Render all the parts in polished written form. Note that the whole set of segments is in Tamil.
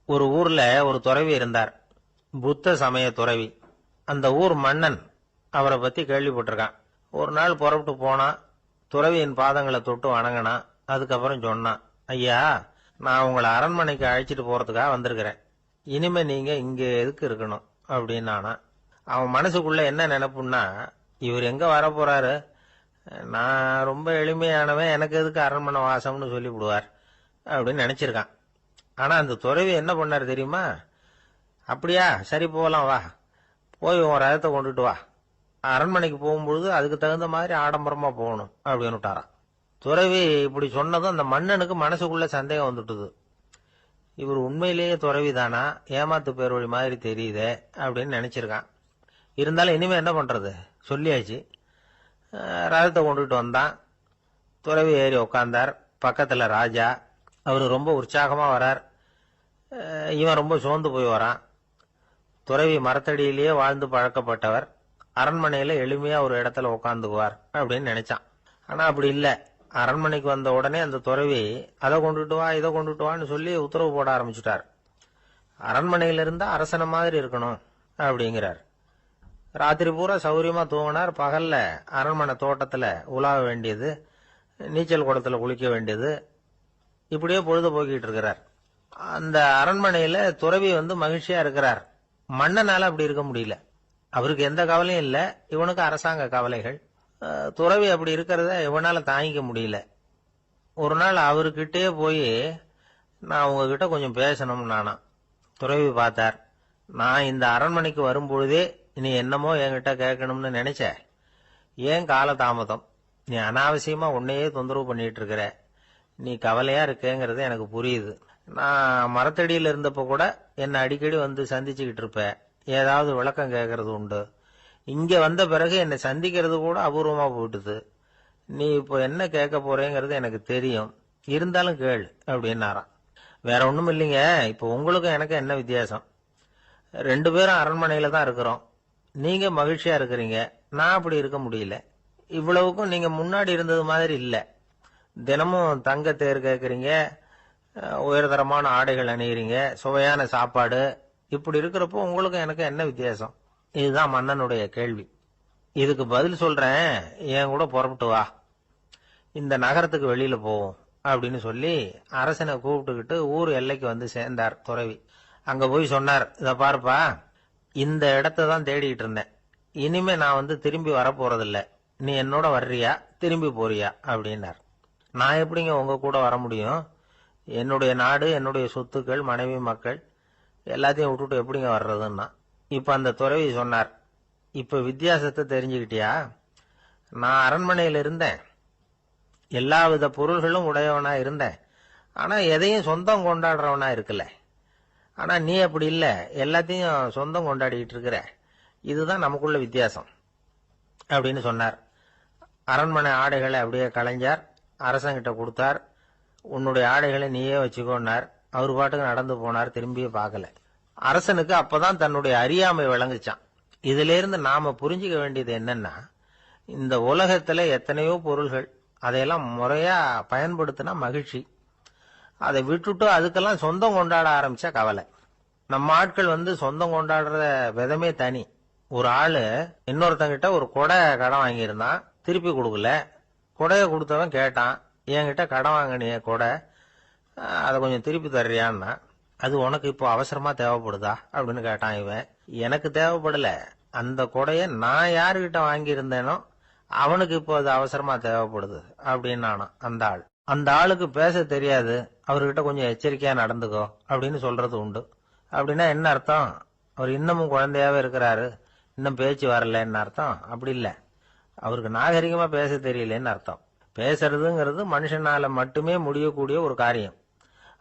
ஒரு ஊர்ல ஒரு துறவி இருந்தார், புத்த சமய துறவி. அந்த ஊர் மன்னன் அவரை பத்தி கேள்விப்பட்டிருக்கான். ஒரு நாள் புறப்பட்டு போனா, துறவியின் பாதங்களை தொட்டு வணங்கினான். அதுக்கப்புறம் சொன்னான், ஐயா, நான் உங்களை அரண்மனைக்கு அழைச்சிட்டு போறதுக்காக வந்திருக்கிறேன். இனிமே நீங்க இங்க எதுக்கு இருக்கணும் அப்படின்னானா. அவன் மனசுக்குள்ள என்ன நினைப்புன்னா, இவர் எங்க வர போறாரு, நான் ரொம்ப எளிமையானவன், எனக்கு எதுக்கு அரண்மனை வாசம்னு சொல்லிவிடுவார் அப்படின்னு நினைச்சிருக்கான். ஆனா அந்த துறவி என்ன பண்ணாரு தெரியுமா? அப்படியா, சரி போகலாம், வா, போய் உன் ரதத்தை கொண்டுட்டு வா, அரண்மனைக்கு போகும்பொழுது அதுக்கு தகுந்த மாதிரி ஆடம்பரமா போகணும் அப்படின்னு விட்டாராம். துறவி இப்படி சொன்னதும் அந்த மன்னனுக்கு மனசுக்குள்ள சந்தேகம் வந்துட்டுது. இவர் உண்மையிலேயே துறவி தானா, ஏமாத்து பேர் வழி மாதிரி தெரியுதே அப்படின்னு நினைச்சிருக்கான். இருந்தாலும் இனிமே என்ன பண்றது, சொல்லியாச்சு. ரதத்தை கொண்டுட்டு வந்தான். துறவி ஏறி உக்காந்தார். பக்கத்துல ராஜா. அவரு ரொம்ப உற்சாகமா வரார். இவன் ரொம்ப சோர்ந்து போய் வரான். துறவி மரத்தடியிலேயே வாழ்ந்து பழக்கப்பட்டவர், அரண்மனையில எளிமையா ஒரு இடத்துல உட்காந்துக்குவார் அப்படின்னு நினைச்சான். ஆனா அப்படி இல்ல. அரண்மனைக்கு வந்த உடனே அந்த துறவி அதை கொண்டுட்டு வா, இதை கொண்டுட்டு வான்னு சொல்லி உத்தரவு போட ஆரம்பிச்சுட்டார். அரண்மனையில இருந்தா அரசனை மாதிரி இருக்கணும் அப்படிங்கிறார். ராத்திரி பூரா சௌரியமா தூங்கினார். பகல்ல அரண்மனை தோட்டத்துல உலாவ வேண்டியது, நீச்சல் குளத்துல குளிக்க வேண்டியது, இப்படியே பொழுது போக்கிட்டு இருக்கிறார். அந்த அரண்மனையில துறவி மகிழ்ச்சியா இருக்கிறார். மன்னனால அப்படி இருக்க முடியல. அவருக்கு எந்த கவலையும் இல்ல, இவனுக்கு அரசாங்க கவலைகள். துறவி அப்படி இருக்கிறத இவனால தாங்கிக்க முடியல. ஒரு நாள் அவர்கிட்டே போய், நான் உங்ககிட்ட கொஞ்சம் பேசணும் நானா. துறவி பார்த்தார். நான் இந்த அரண்மனைக்கு வரும்பொழுதே நீ என்னமோ என்கிட்ட கேட்கணும்னு நினைச்ச. ஏன் கால தாமதம்? நீ அனாவசியமா உன்னையே தொந்தரவு பண்ணிட்டு இருக்கிற. நீ கவலையா இருக்கேங்கிறது எனக்கு புரியுது. நான் மரத்தடியில இருந்தப்ப கூட என்னை அடிக்கடி சந்திச்சுக்கிட்டு இருப்ப, ஏதாவது விளக்கம் கேட்கறது உண்டு. இங்க வந்த பிறகு என்னை சந்திக்கிறது கூட அபூர்வமா போயிட்டுது. நீ இப்போ என்ன கேட்க போறேங்கிறது எனக்கு தெரியும், இருந்தாலும் கேள் அப்படின்னாராம். வேற ஒண்ணும் இல்லைங்க, இப்போ உங்களுக்கும் எனக்கு என்ன வித்தியாசம்? 2 பேரும் அரண்மனையில தான் இருக்கிறோம். நீங்க மகிழ்ச்சியா இருக்கிறீங்க, நான் அப்படி இருக்க முடியல. இவ்வளவுக்கும் நீங்க முன்னாடி இருந்தது மாதிரி இல்ல. தினமும் தங்க தேர் கேட்கறீங்க, உயர்தரமான ஆடைகள் அணிகிறீங்க, சுவையான சாப்பாடு. இப்படி இருக்கிறப்போ உங்களுக்கும் எனக்கு என்ன வித்தியாசம்? இதுதான் மன்னனுடைய கேள்வி. இதுக்கு பதில் சொல்றேன், என் கூட புறப்பட்டு வா, இந்த நகரத்துக்கு வெளியில போவோம் அப்படின்னு சொல்லி அரசனை கூப்பிட்டுக்கிட்டு ஊர் எல்லைக்கு சேர்ந்தார் துறவி. அங்க போய் சொன்னார், இத பாருப்பா, இந்த இடத்த தான் தேடிட்டு இருந்தேன். இனிமே நான் திரும்பி வரப்போறதில்ல. நீ என்னோட வர்றியா, திரும்பி போறியா அப்படின்னார். நான் எப்படிங்க உங்க கூட வர முடியும்? என்னுடைய நாடு, என்னுடைய சொத்துக்கள், மனைவி, மக்கள் எல்லாத்தையும் விட்டுட்டு எப்படிங்க வர்றதுன்னா. இப்ப அந்த துறவி சொன்னார், இப்ப வித்தியாசத்தை தெரிஞ்சுக்கிட்டியா? நான் அரண்மனையில இருந்தேன், எல்லா வித பொருள்களும் உடையவனா இருந்தேன். ஆனா எதையும் சொந்தம் கொண்டாடுறவனா இருக்கல. ஆனா நீ அப்படி இல்ல, எல்லாத்தையும் சொந்தம் கொண்டாடிட்டு இருக்கிற. இதுதான் நமக்குள்ள வித்தியாசம் அப்படின்னு சொன்னார். அரண்மனை ஆடைகளை அப்படியே களைஞ்சார், அரசங்கிட்ட கொடுத்தார். உன்னுடைய ஆடைகளை நீயே வச்சுக்கோன்னார். அவர் பாட்டுக்கு நடந்து போனார், திரும்பியே பார்க்கல. அரசனுக்கு அப்பதான் தன்னுடைய அறியாமை விளங்குச்சான். இதுல இருந்து நாம புரிஞ்சுக்க வேண்டியது என்னன்னா, இந்த உலகத்துல எத்தனையோ பொருள்கள், அதையெல்லாம் முறையா பயன்படுத்தினா மகிழ்ச்சி. அதை விட்டுட்டு அதுக்கெல்லாம் சொந்தம் கொண்டாட ஆரம்பிச்சா கவலை. நம்ம ஆட்கள் சொந்தம் கொண்டாடுற விதமே தனி. ஒரு ஆளு இன்னொருத்தங்கிட்ட ஒரு கொடை கடன் வாங்கியிருந்தான், திருப்பி கொடுக்கல. கொடைய கொடுத்தவன் கேட்டான், என்கிட்ட கடன் வாங்கினிய கொடை, அதை கொஞ்சம் திருப்பி தர்றியான்னா. அது உனக்கு இப்போ அவசரமா தேவைப்படுதா அப்படின்னு கேட்டான் இவன். எனக்கு தேவைப்படல, அந்த கொடைய நான் யாருகிட்ட வாங்கியிருந்தேனோ அவனுக்கு இப்போ அது அவசரமா தேவைப்படுது அப்படின்னானா அந்த ஆள். அந்த ஆளுக்கு பேச தெரியாது, அவர்கிட்ட கொஞ்சம் எச்சரிக்கையா நடந்துக்கோ அப்படின்னு சொல்றது உண்டு. அப்படின்னா என்ன அர்த்தம்? அவர் இன்னமும் குழந்தையாவே இருக்கிறாரு, இன்னும் பேச்சு வரலன்னு அர்த்தம்? அப்படி இல்ல, அவருக்கு நாகரிகமா பேச தெரியலன்னு அர்த்தம். பேசுறதுங்கிறது மனுஷனால மட்டுமே முடியக்கூடிய ஒரு காரியம்.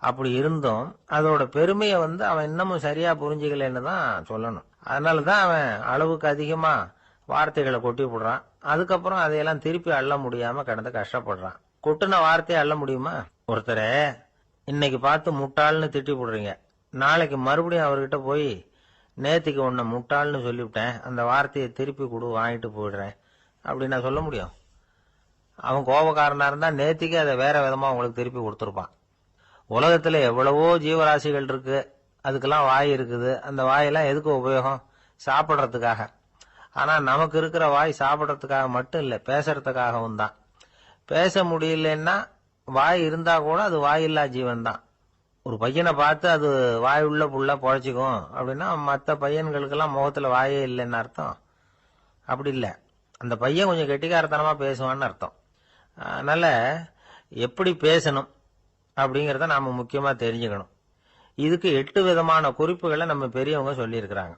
அப்படி இருந்தும் அதோட பெருமையை அவன் இன்னமும் சரியா புரிஞ்சுக்கலன்னு தான் சொல்லணும். அதனாலதான் அவன் அளவுக்கு அதிகமா வார்த்தைகளை கொட்டி போடுறான். அதுக்கப்புறம் அதையெல்லாம் திருப்பி அள்ள முடியாம கிடந்து கஷ்டப்படுறான். கொட்டுன வார்த்தையை அள்ள முடியுமா? ஒருத்தரை இன்னைக்கு பார்த்து முட்டாள்னு திட்டி போடுறீங்க, நாளைக்கு மறுபடியும் அவர்கிட்ட போய் நேத்திக்கு உன்னை முட்டாள்னு சொல்லிவிட்டேன், அந்த வார்த்தையை திருப்பி கொடு, வாங்கிட்டு போயிடுறேன் அப்படின்னு நான் சொல்ல முடியும்? அவன் கோபக்காரனா இருந்தா நேத்திக்கு அதை வேற விதமா உங்களுக்கு திருப்பி கொடுத்துருப்பான். உலகத்துல எவ்வளவோ ஜீவராசிகள் இருக்கு, அதுக்கெல்லாம் வாய் இருக்குது. அந்த வாயெல்லாம் எதுக்கு உபயோகம்? சாப்பிட்றதுக்காக. ஆனா நமக்கு இருக்கிற வாய் சாப்பிட்றதுக்காக மட்டும் இல்லை, பேசுறதுக்காகவும் தான். பேச முடியலன்னா வாய் இருந்தா கூட அது வாயில்லா ஜீவன் தான். ஒரு பையனை பார்த்து அது வாய் உள்ள புள்ள பொழைச்சிக்கும் அப்படின்னா மற்ற பையன்களுக்கெல்லாம் முகத்துல வாயே இல்லைன்னு அர்த்தம். அப்படி இல்லை, அந்த பையன் கொஞ்சம் கெட்டிக்காரத்தனமா பேசுவான்னு அர்த்தம். அதனால எப்படி பேசணும் அப்படிங்கறத நாம முக்கியமா தெரிஞ்சுக்கணும். இதுக்கு 8 விதமான குறிப்புகளை நம்ம பெரியவங்க சொல்லியிருக்கிறாங்க.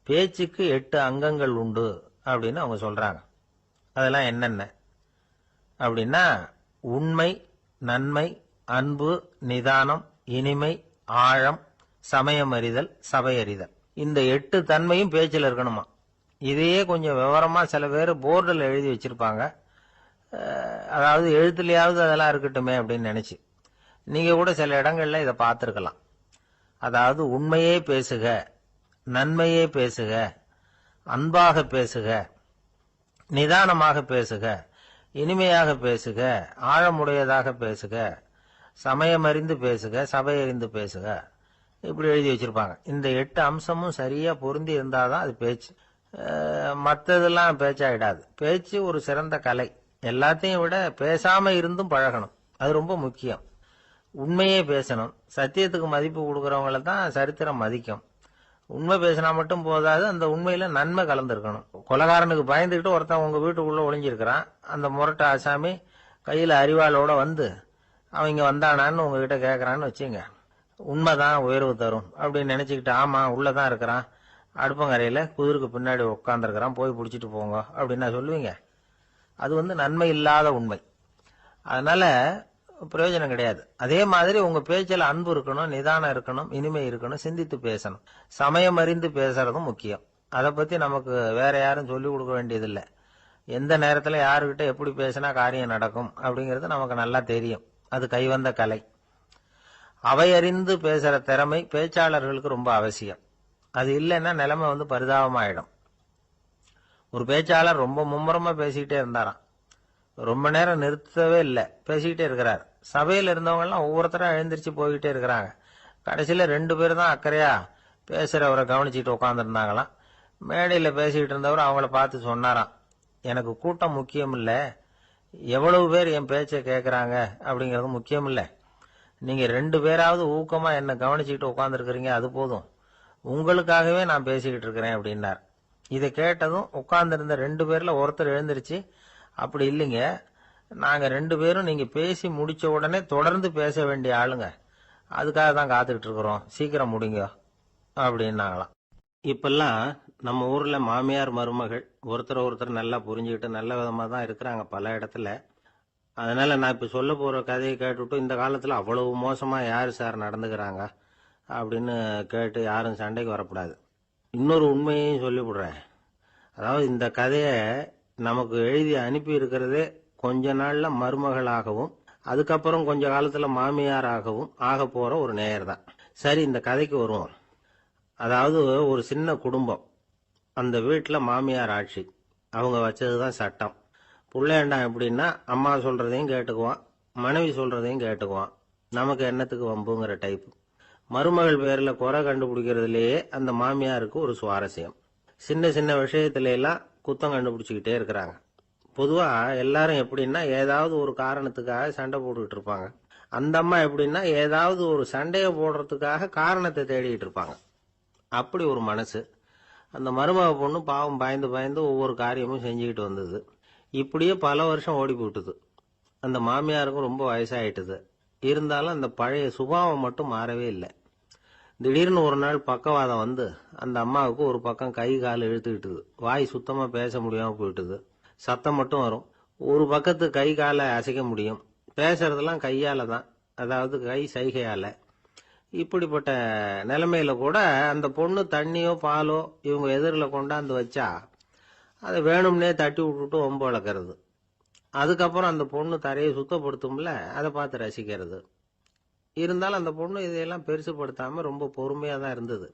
பேச்சுக்கு 8 அங்கங்கள் உண்டு அப்படின்னு அவங்க சொல்றாங்க. அதெல்லாம் என்னென்ன அப்படின்னா, உண்மை, நன்மை, அன்பு, நிதானம், இனிமை, ஆழம், சமயம் அறிதல், சபையறிதல். இந்த 8 தன்மையும் பேச்சில் இருக்கணுமா. இதையே கொஞ்சம் விவரமா சில பேர் போர்டில் எழுதி வச்சிருப்பாங்க. அதாவது எழுத்துலயாவது அதெல்லாம் இருக்கட்டுமே அப்படின்னு நினைச்சு நீங்க கூட சில இடங்கள்ல இதை பார்த்திருக்கலாம். அதாவது உண்மையே பேசுக, நன்மையே பேசுக, அன்பாக பேசுக, நிதானமாக பேசுக, இனிமையாக பேசுக, ஆழமுடையதாக பேசுக, சமயமறிந்து பேசுக, சபையறிந்து பேசுக, இப்படி எழுதி வச்சிருப்பாங்க. இந்த 8 அம்சமும் சரியா பொருந்தி இருந்தாதான் அது பேச்சு. மற்றதெல்லாம் பேச்சாயிடாது. பேச்சு ஒரு சிறந்த கலை. எல்லாத்தையும் விட பேசாம இருந்தும் பழகணும், அது ரொம்ப முக்கியம். உண்மையே பேசணும். சத்தியத்துக்கு மதிப்பு கொடுக்கறவங்கள தான் சரித்திரம் மதிக்கும். உண்மை பேசினா மட்டும் போதாது, அந்த உண்மையில நன்மை கலந்துருக்கணும். கொலைகாரனுக்கு பயந்துகிட்டு ஒருத்தன் உங்க வீட்டுக்குள்ள ஒளிஞ்சிருக்கிறான். அந்த முரட்ட ஆசாமி கையில அரிவாளோட வந்து அவன் இங்க வந்தானான்னு உங்ககிட்ட கேட்கறான்னு வச்சுங்க. உண்மைதான் உயர்வு தரும் அப்படின்னு நினைச்சுக்கிட்டு, ஆமா உள்ளதான் இருக்கிறான், அடுப்பங்கரையில குதிருக்கு பின்னாடி உட்காந்துருக்கிறான், போய் பிடிச்சிட்டு போங்க அப்படின்னு சொல்லுவீங்க. அது நன்மை இல்லாத உண்மை. அதனால பிரயோஜனம் கிடையாது. அதே மாதிரி உங்க பேச்சில் அன்பு இருக்கணும், நிதானம் இருக்கணும், இனிமை இருக்கணும், சிந்தித்து பேசணும். சமயம் அறிந்து பேசுறதும் முக்கியம். அதை பத்தி நமக்கு வேற யாரும் சொல்லிக் கொடுக்க வேண்டியதில்லை. எந்த நேரத்துல யாருக்கிட்ட எப்படி பேசினா காரியம் நடக்கும் அப்படிங்கிறது நமக்கு நல்லா தெரியும். அது கைவந்த கலை. அவையறிந்து பேசுற திறமை பேச்சாளர்களுக்கு ரொம்ப அவசியம். அது இல்லைன்னா நிலைமை பரிதாபமாயிடும். ஒரு பேச்சாளர் ரொம்ப மும்முரமா பேசிக்கிட்டே இருந்தாராம். ரொம்ப நேரம் நிறுத்தவே இல்லை, பேசிக்கிட்டே இருக்கிறார். சபையில் இருந்தவங்க எல்லாம் ஒவ்வொருத்தரும் எழுந்திரிச்சு போய்கிட்டே இருக்கிறாங்க. கடைசியில 2 பேர் தான் அக்கறையா பேசுறவரை கவனிச்சுட்டு உட்காந்துருந்தாங்களாம். மேடையில பேசிக்கிட்டு இருந்தவர் அவங்கள பார்த்து சொன்னாராம், எனக்கு கூட்டம் முக்கியம் இல்ல, எவ்வளவு பேர் என் பேச்சை கேட்கறாங்க அப்படிங்கறது முக்கியம் இல்ல. நீங்க 2 பேராவது ஊக்கமா என்ன கவனிச்சுக்கிட்டு உட்காந்துருக்கிறீங்க, அது போதும். உங்களுக்காகவே நான் பேசிக்கிட்டு இருக்கிறேன் அப்படின்னார். இதை கேட்டதும் உட்கார்ந்திருந்த 2 பேர்ல ஒருத்தர் எழுந்திருச்சு, அப்படி இல்லைங்க, நாங்க 2 பேரும் நீங்க பேசி முடிச்ச உடனே தொடர்ந்து பேச வேண்டிய ஆளுங்க, அதுக்காக தான் காத்துக்கிட்டு இருக்கிறோம், சீக்கிரம் முடிங்க அப்படின்னாங்களாம். இப்பெல்லாம் நம்ம ஊர்ல மாமியார் மருமகள் ஒருத்தர் நல்லா புரிஞ்சுக்கிட்டு நல்ல விதமா தான் இருக்கிறாங்க பல இடத்துல. அதனால நான் இப்ப சொல்ல போற கதையை கேட்டுவிட்டு இந்த காலத்துல அவ்வளவு மோசமா யாரு சார் நடந்துக்கிறாங்க அப்படின்னு கேட்டு யாரும் சண்டைக்கு வரக்கூடாது. இன்னொரு உண்மையையும் சொல்லிவிடுறேன். அதாவது இந்த கதையை நமக்கு எழுதி அனுப்பி இருக்கிறதே கொஞ்ச நாள்ல மருமகளாகவும் அதுக்கப்புறம் கொஞ்ச காலத்துல மாமியாராகவும் ஆக போற ஒரு நேயர் தான். சரி, இந்த கதைக்கு வருவோம். அதாவது ஒரு சின்ன குடும்பம், அந்த வீட்டுல மாமியார் ஆட்சி, அவங்க வச்சதுதான் சட்டம். புள்ளையண்டான் எப்படின்னா அம்மா சொல்றதையும் கேட்டுக்குவான், மனைவி சொல்றதையும் கேட்டுக்குவான், நமக்கு என்னத்துக்கு வம்புங்கிற டைப். மருமகள் பேர்ல குறை கண்டுபிடிக்கிறதுலயே அந்த மாமியாருக்கு ஒரு சுவாரஸ்யம். சின்ன சின்ன விஷயத்துல எல்லாம் குத்தம் கண்டுபிடிச்சுக்கிட்டே இருக்கிறாங்க. பொதுவா எல்லாரும் எப்படின்னா ஏதாவது ஒரு காரணத்துக்காக சண்டை போட்டுக்கிட்டு இருப்பாங்க. அந்த அம்மா எப்படின்னா ஏதாவது ஒரு சண்டையை போடுறதுக்காக காரணத்தை தேடிட்டு இருப்பாங்க. அப்படி ஒரு மனசு. அந்த மருமக பொண்ணு பாவம் பயந்து பயந்து ஒவ்வொரு காரியமும் செஞ்சுக்கிட்டு வந்தது. இப்படியே பல வருஷம் ஓடி போட்டுது. அந்த மாமியாருக்கும் ரொம்ப வயசாயிட்டுது. இருந்தாலும் அந்த பழைய சுபாவம் மட்டும் மாறவே இல்லை. திடீர்னு ஒரு நாள் பக்கவாதம் வந்து அந்த அம்மாவுக்கு ஒரு பக்கம் கை கால் இழுத்துக்கிட்டுது. வாய் சுத்தமா பேச முடியாம போயிட்டுது. சத்தம் மட்டும் வரும். ஒரு பக்கத்து கை காலை அசைக்க முடியும். பேசுறதெல்லாம் கையால தான், அதாவது கை சைகையால. இப்படிப்பட்ட நிலைமையில கூட அந்த பொண்ணு தண்ணியோ பாலோ இவங்க எதிரில் கொண்டாந்து வச்சா அதை வேணும்னே தட்டி விட்டுட்டு ஒம்பு வளர்க்கறது. அதுக்கப்புறம் அந்த பொண்ணு தரையை சுத்தப்படுத்தும்ல, அதை பார்த்து ரசிக்கிறது. இருந்தாலும் அந்த பொண்ணு இதையெல்லாம் பெருசுப்படுத்தாம ரொம்ப பொறுமையா தான் இருந்தது.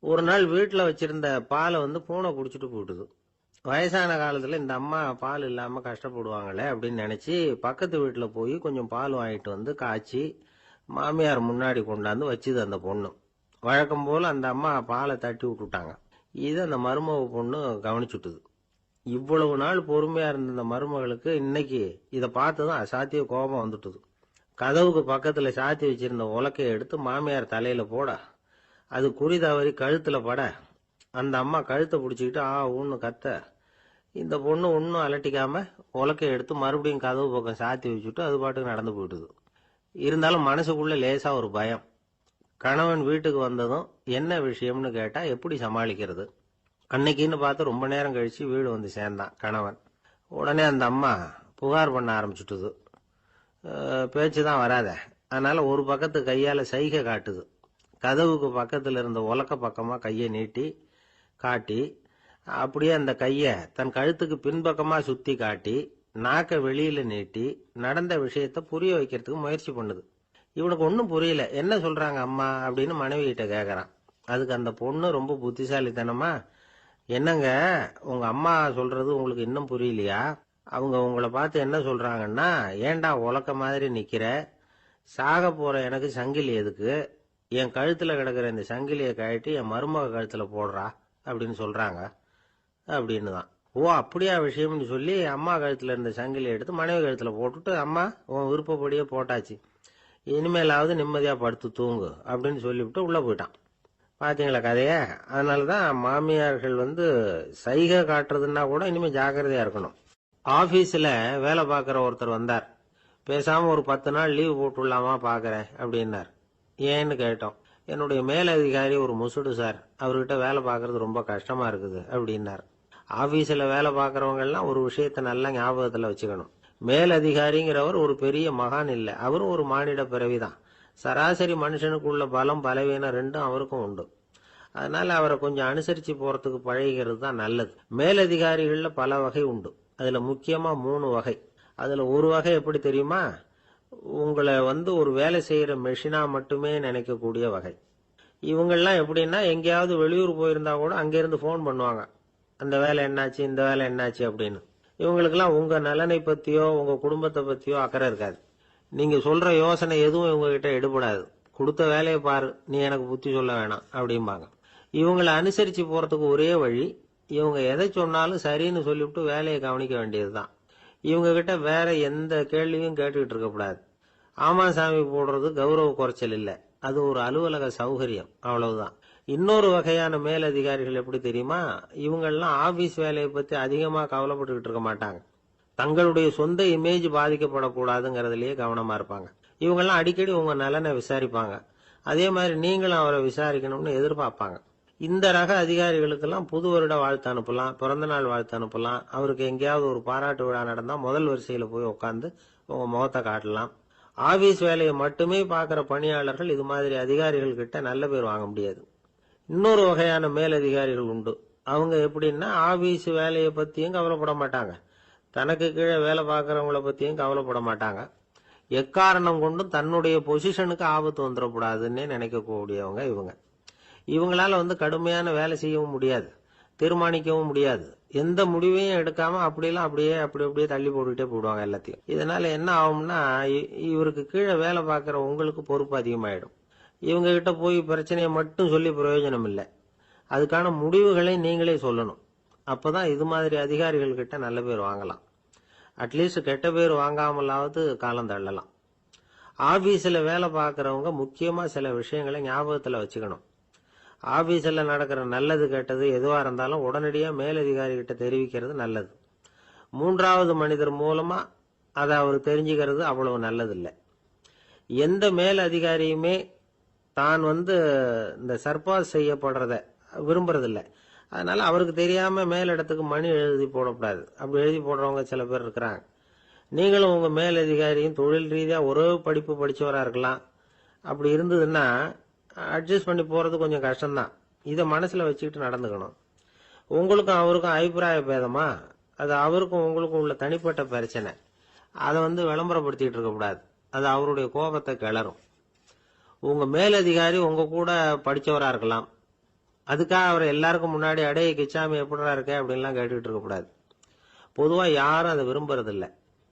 ஒரு நாள் வீட்டுல வச்சிருந்த பாலை பூனை குடிச்சிட்டு போயிட்டுது. வயசான காலத்துல இந்த அம்மா பால் இல்லாம கஷ்டப்படுவாங்களே அப்படின்னு நினைச்சு பக்கத்து வீட்டுல போய் கொஞ்சம் பால் வாங்கிட்டு வந்து காய்ச்சி மாமியார் முன்னாடி கொண்டாந்து வச்சுது அந்த பொண்ணு. வழக்கம் போல அந்த அம்மா பாலை தட்டி விட்டுட்டாங்க. இதை அந்த மருமக பொண்ணு கவனிச்சுட்டுது. இவ்வளவு நாள் பொறுமையா இருந்த இந்த மருமகளுக்கு இன்னைக்கு இதை பார்த்ததும் அசாத்திய கோபம் வந்துட்டுது. கதவுக்கு பக்கத்துல சாத்தி வச்சிருந்த உலக்கையை எடுத்து மாமியார் தலையில போட, அது குறி தவறி கழுத்துல பட, அந்த அம்மா கழுத்தை பிடிச்சிக்கிட்டு ஊன்னு கத்த, இந்த பொண்ணு ஒன்னும் அலட்டிக்காம உலக்கையை எடுத்து மறுபடியும் கதவு பக்கம் சாத்தி வச்சுட்டு அது பாட்டுக்கு நடந்து போயிட்டுது. இருந்தாலும் மனசுக்குள்ள லேசா ஒரு பயம். கணவன் வீட்டுக்கு வந்ததும் என்ன விஷயம்னு கேட்டா எப்படி சமாளிக்கிறது? அன்னைக்குன்னு பார்த்து ரொம்ப நேரம் கழிச்சு வீடு வந்து சேர்ந்தான் கணவன். உடனே அந்த அம்மா புகார் பண்ண ஆரம்பிச்சுட்டுது. பேச்சுதான் வராத, அதனால ஒரு பக்கத்து கையால சைகை காட்டுது. கதவுக்கு பக்கத்துல இருந்த உலக்க பக்கமா கையை நீட்டி காட்டி, அப்படியே அந்த கைய தன் கழுத்துக்கு பின்பக்கமா சுத்தி காட்டி, நாக்க வெளியில நீட்டி நடந்த விஷயத்த புரிய வைக்கிறதுக்கு முயற்சி பண்ணுது. இவனுக்கு ஒன்னும் புரியல. என்ன சொல்றாங்க அம்மா அப்படின்னு மனைவி கிட்ட கேக்குறான். அதுக்கு அந்த பொண்ணு ரொம்ப புத்திசாலித்தனமா, என்னங்க உங்க அம்மா சொல்றது உங்களுக்கு இன்னும் புரியலையா? அவங்க உங்களை பார்த்து என்ன சொல்றாங்கன்னா, ஏண்டா உலக்க மாதிரி நிக்கிற, சாக போற எனக்கு சங்கிலி எதுக்கு, என் கழுத்துல கிடக்குற இந்த சங்கிலியை கழட்டி என் மருமக கழுத்துல போடுறா அப்படின்னு சொல்றாங்க அப்படின்னு தான். ஓ அப்படியா விஷயம்னு சொல்லி அம்மா கழுத்துல இருந்த சங்கிலியை எடுத்து மனைவி கழுத்துல போட்டுட்டு, அம்மா உன் விருப்பப்படியே போட்டாச்சு, இனிமேலாவது நிம்மதியா படுத்து தூங்கு அப்படின்னு சொல்லிவிட்டு உள்ள போயிட்டான். பாத்தீங்களா கதைய? அதனாலதான் மாமியார்கள் சைகை காட்டுறதுன்னா கூட இனிமே ஜாக்கிரதையா இருக்கணும். ஆபீஸ்ல வேலை பார்க்கிற ஒருத்தர் வந்தார். பேசாம ஒரு 10 நாள் லீவு போட்டுடலாமா பாக்குறேன் அப்படின்னார். ஏன்னு கேட்டோம். என்னுடைய மேலதிகாரி ஒரு முசுடு சார், அவர்கிட்ட வேலை பார்க்கறது ரொம்ப கஷ்டமா இருக்குது அப்படின்னார். ஆபீஸ்ல வேலை பார்க்கறவங்க எல்லாம் ஒரு விஷயத்த நல்லா ஞாபகத்துல வச்சுக்கணும். மேலதிகாரிங்கிறவர் ஒரு பெரிய மகான் இல்ல, அவரும் ஒரு மானிட பிறவிதான். சராசரி மனுஷனுக்கு உள்ள பலம் பலவீனம் ரெண்டும் அவருக்கும் உண்டு. அதனால அவரை கொஞ்சம் அனுசரிச்சு போறதுக்கு பழகிறது தான் நல்லது. மேலதிகாரிகள்ல பல வகை உண்டு. அதுல முக்கியமா 3 வகை. அதுல ஒரு வகை எப்படி தெரியுமா? உங்களை ஒரு வேலை செய்யற மெஷினா மட்டுமே நினைக்கக்கூடிய வகை. இவங்கெல்லாம் எப்படின்னா, எங்கேயாவது வெளியூர் போயிருந்தா கூட அங்கிருந்து போன் பண்ணுவாங்க, அந்த வேலை என்னாச்சு இந்த வேலை என்னாச்சு அப்படின்னு. இவங்களுக்கெல்லாம் உங்க நலனை பத்தியோ உங்க குடும்பத்தை பத்தியோ அக்கறை இருக்காது. நீங்க சொல்ற யோசனை எதுவும் இவங்க கிட்ட எடுபடாது. கொடுத்த வேலையை பாரு, நீ எனக்கு புத்தி சொல்ல வேணாம் அப்படிம்பாங்க. இவங்களை அனுசரிச்சு போறதுக்கு ஒரே வழி, இவங்க எதை சொன்னாலும் சரின்னு சொல்லிவிட்டு வேலையை கவனிக்க வேண்டியதுதான். இவங்க கிட்ட வேற எந்த கேள்வியும் கேட்டுக்கிட்டு இருக்கக்கூடாது. ஆமா சாமி போடுறது கௌரவ குறைச்சல் இல்ல, அது ஒரு அலுவலக சௌகரியம், அவ்வளவுதான். இன்னொரு வகையான மேலதிகாரிகள் எப்படி தெரியுமா? இவங்கெல்லாம் ஆபீஸ் வேலையை பத்தி அதிகமா கவலைப்பட்டுக்கிட்டு இருக்க மாட்டாங்க. தங்களுடைய சொந்த இமேஜ் பாதிக்கப்படக்கூடாதுங்கிறதுலயே கவனமா இருப்பாங்க. இவங்கெல்லாம் அடிக்கடி உங்க நலனை விசாரிப்பாங்க. அதே மாதிரி நீங்களும் அவரை விசாரிக்கணும்னு எதிர்பார்ப்பாங்க. இந்த ரக அதிகாரிகளுக்கெல்லாம் புது வருட வாழ்த்து அனுப்பலாம், பிறந்த நாள் வாழ்த்து அனுப்பலாம். அவருக்கு எங்கேயாவது ஒரு பாராட்டு விழா நடந்தா முதல் வரிசையில போய் உட்காந்து உங்க முகத்தை காட்டலாம். ஆபீஸ் வேலையை மட்டுமே பார்க்கிற பணியாளர்கள் இது மாதிரி அதிகாரிகள் கிட்ட நல்ல பேர் வாங்க முடியாது. இன்னொரு வகையான மேலதிகாரிகள் உண்டு. அவங்க எப்படின்னா, ஆபீஸ் வேலையை பத்தியும் கவலைப்பட மாட்டாங்க, தனக்கு கீழே வேலை பார்க்கறவங்கள பத்தியும் கவலைப்பட மாட்டாங்க. எக்காரணம் கொண்டும் தன்னுடைய பொசிஷனுக்கு ஆபத்து வந்துடக்கூடாதுன்னு நினைக்கக்கூடியவங்க இவங்க. இவங்களால கடுமையான வேலை செய்யவும் முடியாது, தீர்மானிக்கவும் முடியாது. எந்த முடிவையும் எடுக்காம அப்படியே தள்ளி போட்டுக்கிட்டே போடுவாங்க எல்லாத்தையும். இதனால என்ன ஆகும்னா, இவருக்கு கீழே வேலை பார்க்கிற உங்களுக்கு பொறுப்பு அதிகமாயிடும். இவங்க கிட்ட போய் பிரச்சனையை மட்டும் சொல்லி பிரயோஜனம் இல்லை, அதுக்கான முடிவுகளை நீங்களே சொல்லணும். அப்பதான் இது மாதிரி அதிகாரிகள் கிட்ட நல்ல பேர் வாங்கலாம். அட்லீஸ்ட் கெட்ட பேர் வாங்காமலாவது காலம் தள்ளலாம். ஆபீஸ்ல வேலை பார்க்கறவங்க முக்கியமா சில விஷயங்களை ஞாபகத்துல வச்சுக்கணும். ஆபீஸ்ல நடக்கிற நல்லது கெட்டது எதுவா இருந்தாலும் உடனடியா மேலதிகாரி கிட்ட தெரிவிக்கிறது நல்லது. 3வது மனிதர் மூலமா அதை அவர் தெரிஞ்சுக்கிறது அவ்வளவு நல்லது இல்லை. எந்த மேல் அதிகாரியுமே தான் இந்த சர்பாஸ் செய்யப்படுறத விரும்புறதில்ல. அதனால அவருக்கு தெரியாம மேலிடத்துக்கு மணி எழுதி போடக்கூடாது. அப்படி எழுதி போடுறவங்க சில பேர் இருக்கிறாங்க. நீங்களும் உங்க மேலதிகாரியும் தொழில் ரீதியா ஒரே படிப்பு படிச்சவரா இருக்கலாம். அப்படி இருந்ததுன்னா அட்ஜஸ்ட் பண்ணி போறது கொஞ்சம் கஷ்டம்தான். இதை மனசுல வச்சுக்கிட்டு நடந்துக்கணும். உங்களுக்கும் அவருக்கும் அபிப்பிராய பேதமா, அது அவருக்கும் உங்களுக்கும் உள்ள தனிப்பட்ட பிரச்சனை, அதை விளம்பரப்படுத்திட்டு இருக்க கூடாது. அது அவருடைய கோபத்தை கிளறும். உங்க மேலதிகாரி உங்க கூட படிச்சவரா இருக்கலாம், அதுக்காக அவர் எல்லாருக்கும் முன்னாடி அடைய கிச்சாமி எப்படா இருக்க அப்படின்லாம் கேட்டுக்கிட்டு இருக்க கூடாது. பொதுவா யாரும் அதை விரும்புறதில்ல.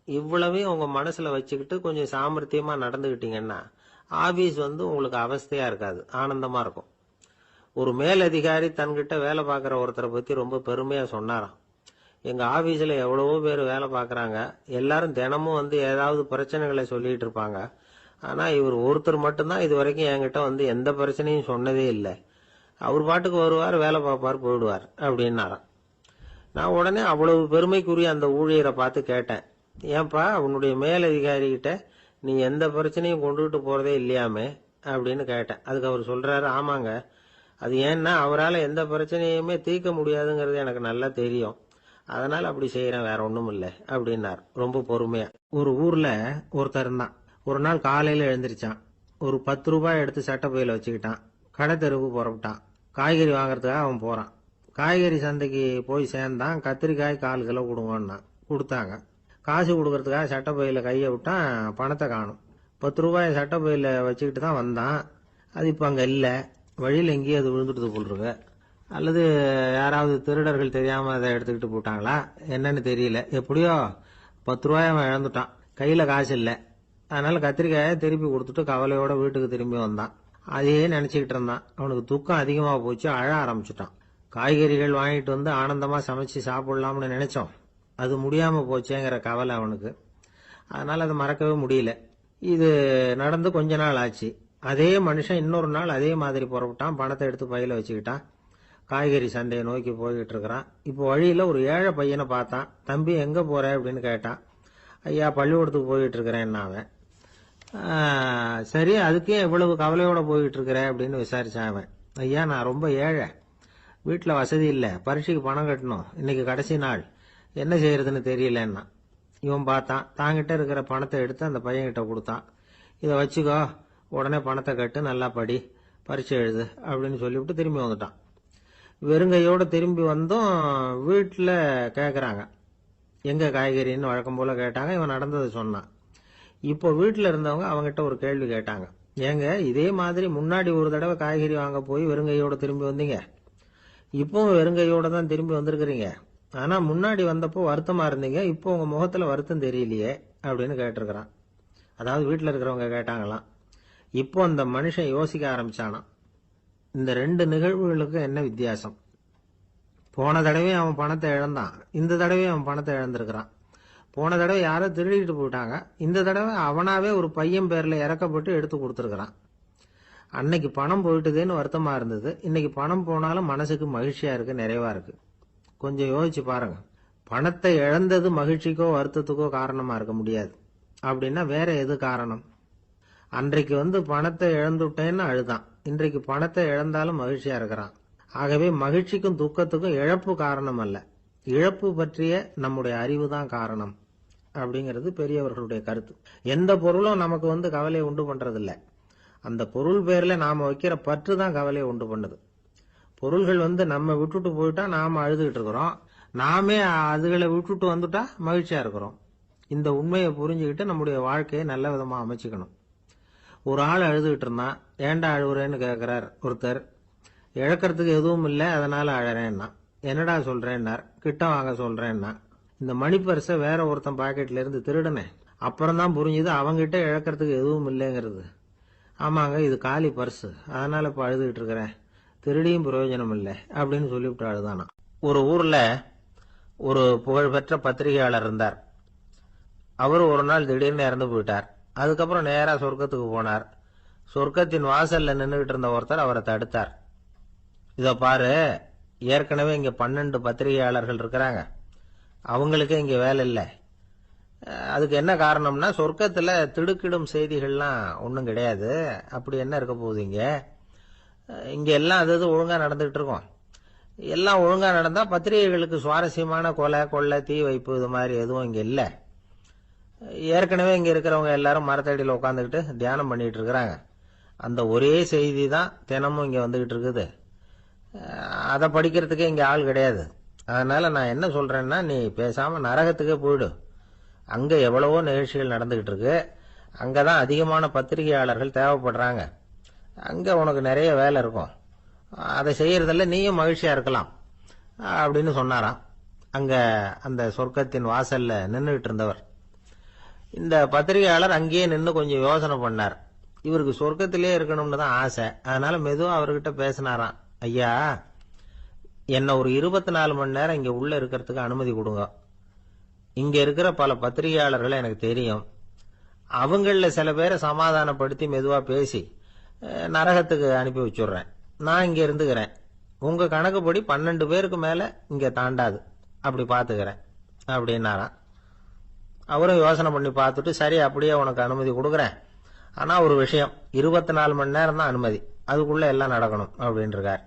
இவ்வளவையும் உங்க மனசுல வச்சுக்கிட்டு கொஞ்சம் சாமர்த்தியமா நடந்துகிட்டீங்கன்னா ஆபீஸ் உங்களுக்கு அவஸ்தையா இருக்காது, ஆனந்தமா இருக்கும். ஒரு மேலதிகாரி தன்கிட்ட வேலை பார்க்குற ஒருத்தரை பத்தி ரொம்ப பெருமையா சொன்னாராம். எங்க ஆபீஸ்ல எவ்வளவோ பேர் வேலை பார்க்கறாங்க, எல்லாரும் தினமும் வந்து ஏதாவது பிரச்சனைகளை சொல்லிட்டு இருப்பாங்க. ஆனா இவர் ஒருத்தர் மட்டும்தான் இது வரைக்கும் என்கிட்ட வந்து எந்த பிரச்சனையும் சொன்னதே இல்லை. அவர் பாட்டுக்கு வருவார், வேலை பார்ப்பார், போயிடுவார் அப்படின்னாராம். நான் உடனே அவ்வளவு பெருமைக்குரிய அந்த ஊழியரை பார்த்து கேட்டேன், ஏன்பா உன்னுடைய மேலதிகாரிகிட்ட நீ எந்த பிரச்சனையும் கொண்டுகிட்டு போறதே இல்லையாமே அப்படின்னு கேட்டேன். அதுக்கு அவர் சொல்றாரு, ஆமாங்க, அது ஏன்னா அவரால் எந்த பிரச்சனையுமே தீர்க்க முடியாதுங்கிறது எனக்கு நல்லா தெரியும், அதனால அப்படி செய்யறேன், வேற ஒண்ணும் இல்லை அப்படின்னார் ரொம்ப பொறுமையா. ஒரு ஊர்ல ஒருத்தர் இருந்தான். ஒரு நாள் காலையில எழுந்திருச்சான். ஒரு 10 ரூபாய் எடுத்து சட்டப்பையில வச்சுக்கிட்டான். கடை தெருவுக்கு புறப்பட்டான். காய்கறி வாங்கறதுக்காக அவன் போறான். காய்கறி சந்தைக்கு போய் சேர்ந்தான். கத்திரிக்காய் 1/4 கிலோ கொடுங்கன்னா கொடுத்தாங்க. காசு கொடுக்கறதுக்காக சட்டப்பையில கையை விட்டான், பணத்தை காணும். 10 ரூபாய் சட்டப்பையில வச்சுக்கிட்டு தான் வந்தான். அது இப்ப அங்க இல்ல. வழியில் எங்கேயோ அது விழுந்துட்டு போல் இருக்கு. அல்லது யாராவது திருடர்கள் தெரியாம அதை எடுத்துக்கிட்டு போட்டாங்களா என்னன்னு தெரியல. எப்படியோ 10 ரூபாய் அவன் இழந்துட்டான். கையில காசு இல்லை. அதனால கத்திரிக்காயை திருப்பி கொடுத்துட்டு கவலையோட வீட்டுக்கு திரும்பி வந்தான். அதையே நினைச்சுக்கிட்டு இருந்தான். அவனுக்கு துக்கம் அதிகமா போச்சு, அழ ஆரம்பிச்சுட்டான். காய்கறிகள் வாங்கிட்டு வந்து ஆனந்தமா சமைச்சு சாப்பிடலாம்னு நினைச்சோம், அது முடியாம போச்சேங்கிற கவலை அவனுக்கு. அதனால அதை மறக்கவே முடியல. இது நடந்து கொஞ்ச நாள் ஆச்சு. அதே மனுஷன் இன்னொரு நாள் அதே மாதிரி புறப்பட்டான். பணத்தை எடுத்து பையில வச்சுக்கிட்டான். காய்கறி சண்டையை நோக்கி போய்கிட்டு இருக்கிறான். இப்போ வழியில ஒரு ஏழை பையனை பார்த்தான். தம்பி எங்க போற அப்படின்னு கேட்டான். ஐயா பள்ளிக்கூடத்துக்கு போயிட்டு இருக்கிறேன் அவன். சரி, அதுக்கே இவ்வளவு கவலையோட போயிட்டு இருக்கிற அப்படின்னு விசாரிச்சான் அவன். ஐயா நான் ரொம்ப ஏழை, வீட்டுல வசதி இல்ல, பரீட்சைக்கு பணம் கட்டணும், இன்னைக்கு கடைசி நாள், என்ன செய்யறதுன்னு தெரியலன்னா. இவன் பார்த்தான். தாங்கிட்ட இருக்கிற பணத்தை எடுத்து அந்த பையன்கிட்ட கொடுத்தான். இதை வச்சுக்கோ, உடனே பணத்தை கட்டு, நல்லா படி, பரீட்சை எழுது அப்படின்னு சொல்லிவிட்டு திரும்பி வந்துட்டான். வெறுங்கையோட திரும்பி வந்தும் வீட்டுல கேக்குறாங்க, எங்க காய்கறின்னு வழக்கம் போல கேட்டாங்க. இவன் நடந்ததை சொன்னான். இப்போ வீட்டுல இருந்தவங்க அவங்கிட்ட ஒரு கேள்வி கேட்டாங்க, ஏங்க இதே மாதிரி முன்னாடி ஒரு தடவை காய்கறி வாங்க போய் வெறுங்கையோட திரும்பி வந்தீங்க, இப்பவும் வெறுங்கையோட தான் திரும்பி வந்திருக்கிறீங்க, ஆனா முன்னாடி வந்தப்போ வருத்தமா இருந்தீங்க, இப்போ உங்க முகத்துல வருத்தம் தெரியலையே அப்படின்னு கேட்டிருக்கிறான். அதாவது வீட்டுல இருக்கிறவங்க கேட்டாங்களாம். இப்போ அந்த மனுஷன் யோசிக்க ஆரம்பிச்சானாம், இந்த 2 நிகழ்வுகளுக்கு என்ன வித்தியாசம்? போன தடவை அவன் பணத்தை இழந்தான், இந்த தடவை அவன் பணத்தை இழந்திருக்கிறான். போன தடவை யாரோ திருடிட்டு போயிட்டாங்க, இந்த தடவை அவனாவே ஒரு பையன் பேர்ல இறக்கப்பட்டு எடுத்து கொடுத்துருக்கிறான். அன்னைக்கு பணம் போயிட்டுதேன்னு வருத்தமா இருந்தது, இன்னைக்கு பணம் போனாலும் மனசுக்கு மகிழ்ச்சியா இருக்கு, நிறைவா இருக்கு. கொஞ்சம் யோசிச்சு பாருங்க. பணத்தை இழந்தது மகிழ்ச்சிக்கோ வருத்தத்துக்கோ காரணமா இருக்க முடியாது. அப்படின்னா வேற எது காரணம்? அன்றைக்கு வந்து பணத்தை இழந்துட்டேன்னு அழுதான், இன்றைக்கு பணத்தை இழந்தாலும் மகிழ்ச்சியா இருக்கிறான். ஆகவே மகிழ்ச்சிக்கும் துக்கத்துக்கும் இழப்பு காரணம் அல்ல, இழப்பு பற்றிய நம்முடைய அறிவு தான் காரணம் அப்படிங்கிறது பெரியவர்களுடைய கருத்து. எந்த பொருளும் நமக்கு வந்து கவலையை உண்டு பண்றதில்ல, அந்த பொருள் பேர்ல நாம வைக்கிற பற்று தான் கவலையை உண்டு பண்ணுது. பொருள்கள் வந்து நம்ம விட்டுட்டு போயிட்டா நாம அழுதுகிட்டு இருக்கிறோம், நாமே அதுகளை விட்டுட்டு வந்துட்டா மகிழ்ச்சியா இருக்கிறோம். இந்த உண்மையை புரிஞ்சுக்கிட்டு நம்முடைய வாழ்க்கையை நல்ல விதமா அமைச்சுக்கணும். ஒரு ஆள் அழுதுகிட்டு இருந்தான். ஏண்டா அழுகுறேன்னு கேட்கிறார் ஒருத்தர். இழக்கிறதுக்கு எதுவும் இல்லை, அதனால அழறேன்னா. என்னடா சொல்றேன்னார். கிட்ட வாங்க சொல்றேன்னா. இந்த மணி பர்ஸை வேற ஒருத்தன் பாக்கெட்ல இருந்து திருடனேன், அப்புறம் தான் புரிஞ்சுது அவங்கிட்ட இழக்கிறதுக்கு எதுவும் இல்லைங்கிறது. ஆமாங்க, இது காலி பர்ஸ், அதனால இப்ப அழுதுகிட்டு இருக்கிறேன், திருடியும் பிரயோஜனம் இல்லை அப்படின்னு சொல்லிவிட்டு அழுதானா. ஒரு ஊர்ல ஒரு புகழ்பெற்ற பத்திரிகையாளர் இருந்தார். அவரு ஒரு நாள் திடீர்னு இறந்து போயிட்டார். அதுக்கப்புறம் நேரா சொர்க்கத்துக்கு போனார். சொர்க்கத்தின் வாசல்ல நின்றுகிட்டு இருந்த ஒருத்தர் அவரை தடுத்தார். இத பாரு, ஏற்கனவே இங்க 12 பத்திரிகையாளர்கள் இருக்கிறாங்க, அவங்களுக்கே இங்க வேலை இல்லை. அதுக்கு என்ன காரணம்னா, சொர்க்கத்துல திடுக்கிடும் செய்திகள்லாம் ஒன்றும் கிடையாது, அப்படி என்ன இருக்க போகுது இங்க எல்லாம் அது ஒழுங்கா நடந்துகிட்டு இருக்கோம். எல்லாம் ஒழுங்கா நடந்தா பத்திரிகைகளுக்கு சுவாரஸ்யமான கொலை கொள்ளை தீ வைப்பு இது மாதிரி எதுவும் இங்க இல்லை. ஏற்கனவே இங்க இருக்கிறவங்க எல்லாரும் மரத்தடியில் உட்காந்துக்கிட்டு தியானம் பண்ணிட்டு இருக்கிறாங்க. அந்த ஒரே செய்தி தான் தினமும் இங்க வந்துகிட்டு இருக்குது. அதை படிக்கிறதுக்கே இங்க ஆள் கிடையாது. அதனால நான் என்ன சொல்றேன்னா, நீ பேசாம நரகத்துக்கே போயிடு. அங்க எவ்வளவோ நிகழ்ச்சிகள் நடந்துகிட்டு இருக்கு, அங்கதான் அதிகமான பத்திரிகையாளர்கள் தேவைப்படுறாங்க, அங்க உனக்கு நிறைய வேலை இருக்கும், அதை செய்யறதில்ல நீயும் மகிழ்ச்சியா இருக்கலாம் அப்படின்னு சொன்னாராம். அங்க அந்த சொர்க்கத்தின் வாசல்ல நின்றுகிட்டு இருந்தவர். இந்த பத்திரிகையாளர் அங்கேயே நின்று கொஞ்சம் யோசனை பண்ணார். இவருக்கு சொர்க்கத்திலே இருக்கணும்னு தான் ஆசை, அதனால மெதுவா அவர்கிட்ட பேசினாராம். ஐயா, என்ன ஒரு 24 மணி நேரம் இங்க உள்ள இருக்கிறதுக்கு அனுமதி கொடுங்க. இங்க இருக்கிற பல பத்திரிகையாளர்களை எனக்கு தெரியும். அவங்கள சில பேரை சமாதானப்படுத்தி மெதுவா பேசி நரகத்துக்கு அனுப்பி வச்சுடுறேன். நான் இங்க இருந்துக்கிறேன். உங்க கணக்குப்படி 12 பேருக்கு மேல இங்க தாண்டாது, அப்படி பாத்துக்கிறேன் அப்படின்னாராம். அவரும் யோசனை பண்ணி பார்த்துட்டு, சரி அப்படியே உனக்கு அனுமதி கொடுக்குறேன், ஆனா ஒரு விஷயம், 24 மணி நேரம் தான் அனுமதி, அதுக்குள்ள எல்லாம் நடக்கணும் அப்படின்னு இருக்கார்.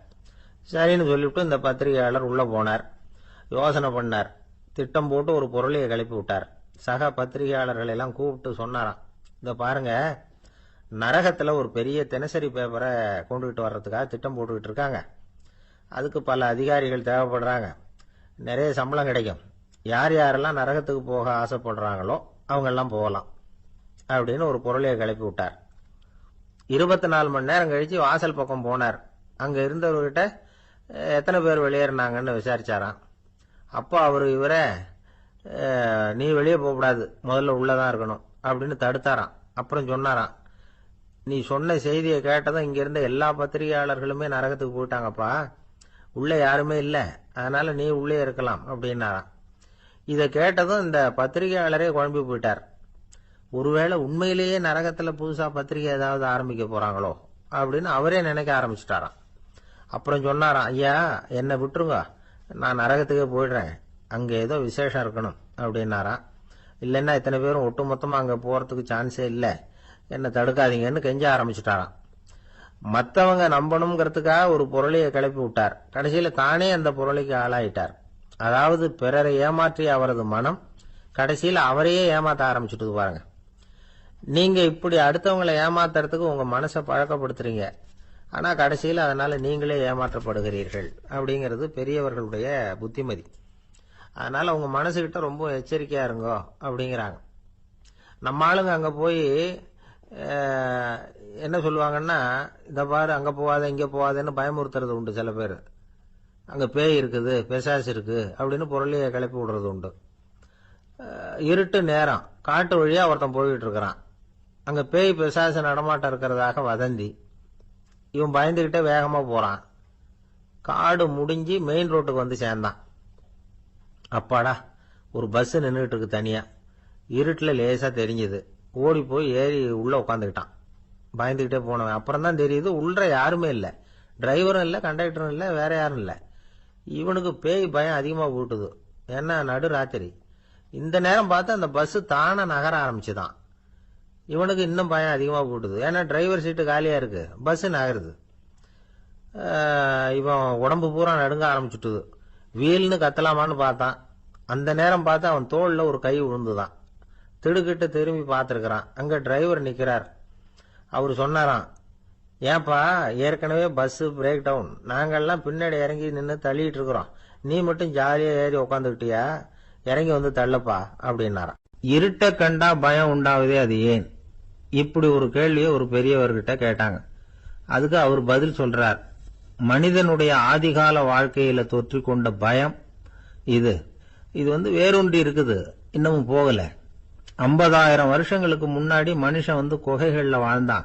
சரின்னு சொல்லிவிட்டு இந்த பத்திரிகையாளர் உள்ள போனார். யோசனை பண்ணார். திட்டம் போட்டு ஒரு பொருளையை கிளப்பி விட்டார். சக பத்திரிகையாளர்கள் எல்லாம் கூப்பிட்டு சொன்னாராம், இந்த பாருங்க, நரகத்துல ஒரு பெரிய தினசரி பேப்பரை கொண்டுகிட்டு வர்றதுக்காக திட்டம் போட்டுக்கிட்டு இருக்காங்க. அதுக்கு பல அதிகாரிகள் தேவைப்படுறாங்க. நிறைய சம்பளம் கிடைக்கும். யார் யாரெல்லாம் நரகத்துக்கு போக ஆசைப்படுறாங்களோ அவங்க எல்லாம் போகலாம் அப்படின்னு ஒரு பொருளையை கிளப்பி விட்டார். 24 மணி நேரம் கழிச்சு வாசல் பக்கம் போனார். அங்க இருந்தவர்கிட்ட எத்தனை பேர் வெளியேறினாங்கன்னு விசாரிச்சாராம். அப்போ அவரு இவரை, நீ வெளியே போகக்கூடாது, முதல்ல உள்ளதான் இருக்கணும் அப்படின்னு தடுத்தாராம். அப்புறம் சொன்னாராம், நீ சொன்ன செய்தியை கேட்டதும் இங்க இருந்த எல்லா பத்திரிகையாளர்களுமே நரகத்துக்கு போயிட்டாங்கப்பா, உள்ள யாருமே இல்ல, அதனால நீ உள்ளே இருக்கலாம் அப்படின்னாராம். இதை கேட்டதும் இந்த பத்திரிகையாளரே குழம்பி போயிட்டார். ஒருவேளை உண்மையிலேயே நரகத்துல புதுசா பத்திரிகை ஏதாவது ஆரம்பிக்க போறாங்களோ அப்படின்னு அவரே நினைக்க ஆரம்பிச்சுட்டாராம். அப்புறம் சொன்னாராம், ஐயா என்னை விட்டுருங்க, நான் நரகத்துக்கே போயிடுறேன், அங்க ஏதோ விசேஷம் இருக்கணும் அப்படின்னாராம். இல்லைன்னா இத்தனை பேரும் ஒட்டுமொத்தமா அங்க போறதுக்கு சான்ஸே இல்லை, என்ன தடுக்காதீங்கன்னு கெஞ்ச ஆரம்பிச்சுட்டாராம். மற்றவங்க நம்பணுங்கிறதுக்காக ஒரு பொருளையை கிளப்பி விட்டார். கடைசியில தானே அந்த பொருளைக்கு ஆளாயிட்டார். அதாவது பிறரை ஏமாற்றிய அவரது மனம் கடைசியில அவரையே ஏமாத்த ஆரம்பிச்சுட்டு பாருங்க. நீங்க இப்படி அடுத்தவங்களை ஏமாத்துறதுக்கு உங்க மனசை பழக்கப்படுத்துறீங்க, ஆனா கடைசியில அதனால நீங்களே ஏமாற்றப்படுகிறீர்கள் அப்படிங்கிறது பெரியவர்களுடைய புத்திமதி. அதனால உங்க மனசுகிட்ட ரொம்ப எச்சரிக்கையா இருங்கோ அப்படிங்கிறாங்க. நம்ம ஆளுங்க அங்க போய் என்ன சொல்லுவாங்கன்னா, இந்த பாரு அங்க போவாத இங்க போவாதன்னு பயமுறுத்துறது உண்டு. சில பேர் அங்க பேய் இருக்குது, பிசாசு இருக்கு அப்படின்னு பொருளையே கிளப்பி விடுறது உண்டு. இருட்டு நேரம், காட்டு வழியா ஒருத்தன் போயிட்டு இருக்கிறான். அங்க பேய் பிசாசு நடமாட்டம் இருக்கிறதாக வதந்தி. இவன் பயந்துகிட்டே வேகமா போறான். காடு முடிஞ்சு மெயின் ரோட்டுக்கு வந்து சேர்ந்தான். அப்பாடா, ஒரு பஸ் நின்றுட்டு இருக்கு தனியா, இருட்டுல லேசா தெரிஞ்சது. ஓடி போய் ஏறி உள்ள உட்காந்துக்கிட்டான். பயந்துகிட்டே போனவன் அப்புறம் தான் தெரியுது உள்ள யாருமே இல்லை, டிரைவரும் இல்லை, கண்டக்டரும் இல்லை, வேற யாரும் இல்லை. இவனுக்கு பேய் பயம் அதிகமா போட்டுது. ஏன்னா நடு ராத்திரி. இந்த நேரம் பார்த்து அந்த பஸ் தானே நகர ஆரம்பிச்சுதான். இவனுக்கு இன்னும் பயம் அதிகமா போட்டுது. ஏன்னா டிரைவர் சீட்டு காலியா இருக்கு, பஸ் நகருது. இவன் உடம்பு பூரா நடுங்க ஆரம்பிச்சுட்டுது. வீல்னு கத்தலாமான்னு பார்த்தான். அந்த நேரம் பார்த்து அவன் தோல்ல ஒரு கை விழுந்துதான். திடுக்கிட்டு திரும்பி பார்த்திருக்கிறான். அங்க டிரைவர் நிக்கிறார். அவரு சொன்னாராம், ஏன்பா ஏற்கனவே பஸ் பிரேக் டவுன், நாங்கெல்லாம் பின்னாடி இறங்கி நின்று தள்ளிட்டு இருக்கிறோம், நீ மட்டும் ஜாலியா ஏறி உக்காந்துக்கிட்டியா, இறங்கி வந்து தள்ளப்பா அப்படின்னாராம். இருட்ட கண்டா பயம் உண்டாவதே அது ஏன்? இப்படி ஒரு கேள்வியை ஒரு பெரியவர்கிட்ட கேட்டாங்க. அதுக்கு அவர் பதில் சொல்றார், மனிதனுடைய ஆதிகால வாழ்க்கையில தொற்றிக்கொண்ட பயம் இது வேரூன்றி இருக்குது, இன்னமும் போகல. 50,000 வருஷங்களுக்கு முன்னாடி மனுஷன் குகைகள்ல வாழ்ந்தான்.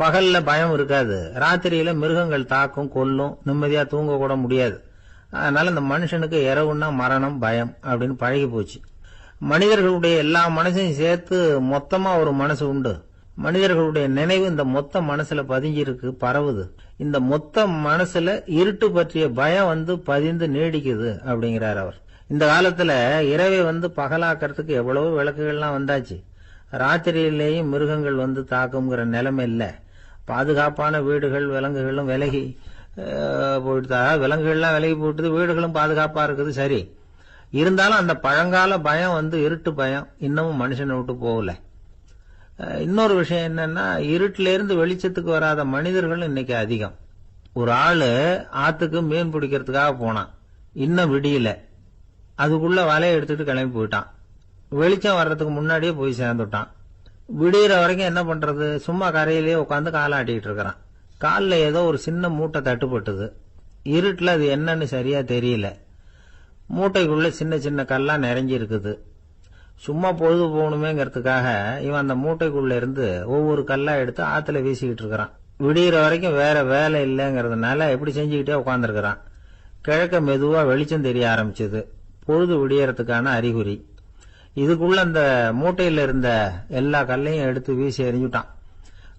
பகல்ல பயம் இருக்காது, ராத்திரியில மிருகங்கள் தாக்கும், கொல்லும், நிம்மதியா தூங்க கூட முடியாது. அதனால இந்த மனுஷனுக்கு இரவுன்னா மரணம், பயம் அப்படின்னு பழகி போச்சு. மனிதர்களுடைய எல்லா மனசையும் சேர்த்து மொத்தமா ஒரு மனசு உண்டு. மனிதர்களுடைய நினைவு இந்த மொத்த மனசுல பதிஞ்சிருக்கு, பரவுது. இந்த மொத்த மனசுல இருட்டு பற்றிய பயம் பதிந்து நீடிக்குது அப்படிங்கிறார் அவர். இந்த காலத்துல இரவை பகலாக்கிறதுக்கு எவ்வளவு விளக்குகள்லாம் வந்தாச்சு. ராத்திரியிலேயும் மிருகங்கள் தாக்குங்கிற நிலைமை இல்ல. பாதுகாப்பான வீடுகள், விலங்குகளும் விலகி போயிட்டு, விலங்குகள்லாம் விலகி போயிட்டு, வீடுகளும் பாதுகாப்பா இருக்குது. சரி, இருந்தாலும் அந்த பழங்கால பயம் இருட்டு பயம் இன்னமும் மனுஷனை விட்டு போகல. இன்னொரு விஷயம் என்னன்னா, இருட்டுல இருந்து வெளிச்சத்துக்கு வராத மனிதர்கள் இன்னைக்கு அதிகம். ஒரு ஆளு ஆத்துக்கு மீன் பிடிக்கிறதுக்காக போனான், இன்னும் விடியல. அதுக்குள்ள வலையை எடுத்துட்டு கிளம்பி போயிட்டான். வெளிச்சம் வர்றதுக்கு முன்னாடியே போய் சேர்ந்துட்டான். விடிகிற வரைக்கும் என்ன பண்றது, சும்மா கரையிலேயே உட்காந்து காலாட்டிட்டு இருக்கிறான். காலில் ஏதோ ஒரு சின்ன மூட்டை தட்டுப்பட்டது. இருட்டுல அது என்னன்னு சரியா தெரியல. மூட்டைக்குள்ள சின்ன சின்ன கல்லா நிறைஞ்சி இருக்குது. சும்மா பொழுது போகணுமேங்கிறதுக்காக இவன் அந்த மூட்டைக்குள்ள இருந்து ஒவ்வொரு கல்லா எடுத்து ஆத்துல வீசிக்கிட்டு இருக்கிறான். விடிகிற வரைக்கும் வேற வேலை இல்லைங்கிறதுனால எப்படி செஞ்சுக்கிட்டே உட்காந்துருக்கிறான். கிழக்க மெதுவா வெளிச்சம் தெரிய ஆரம்பிச்சது. பொழுது விடியறதுக்கான அறிகுறி. இதுக்குள்ள அந்த மூட்டையில இருந்த எல்லா கல்லையும் எடுத்து வீசி எறிஞ்சுட்டான்.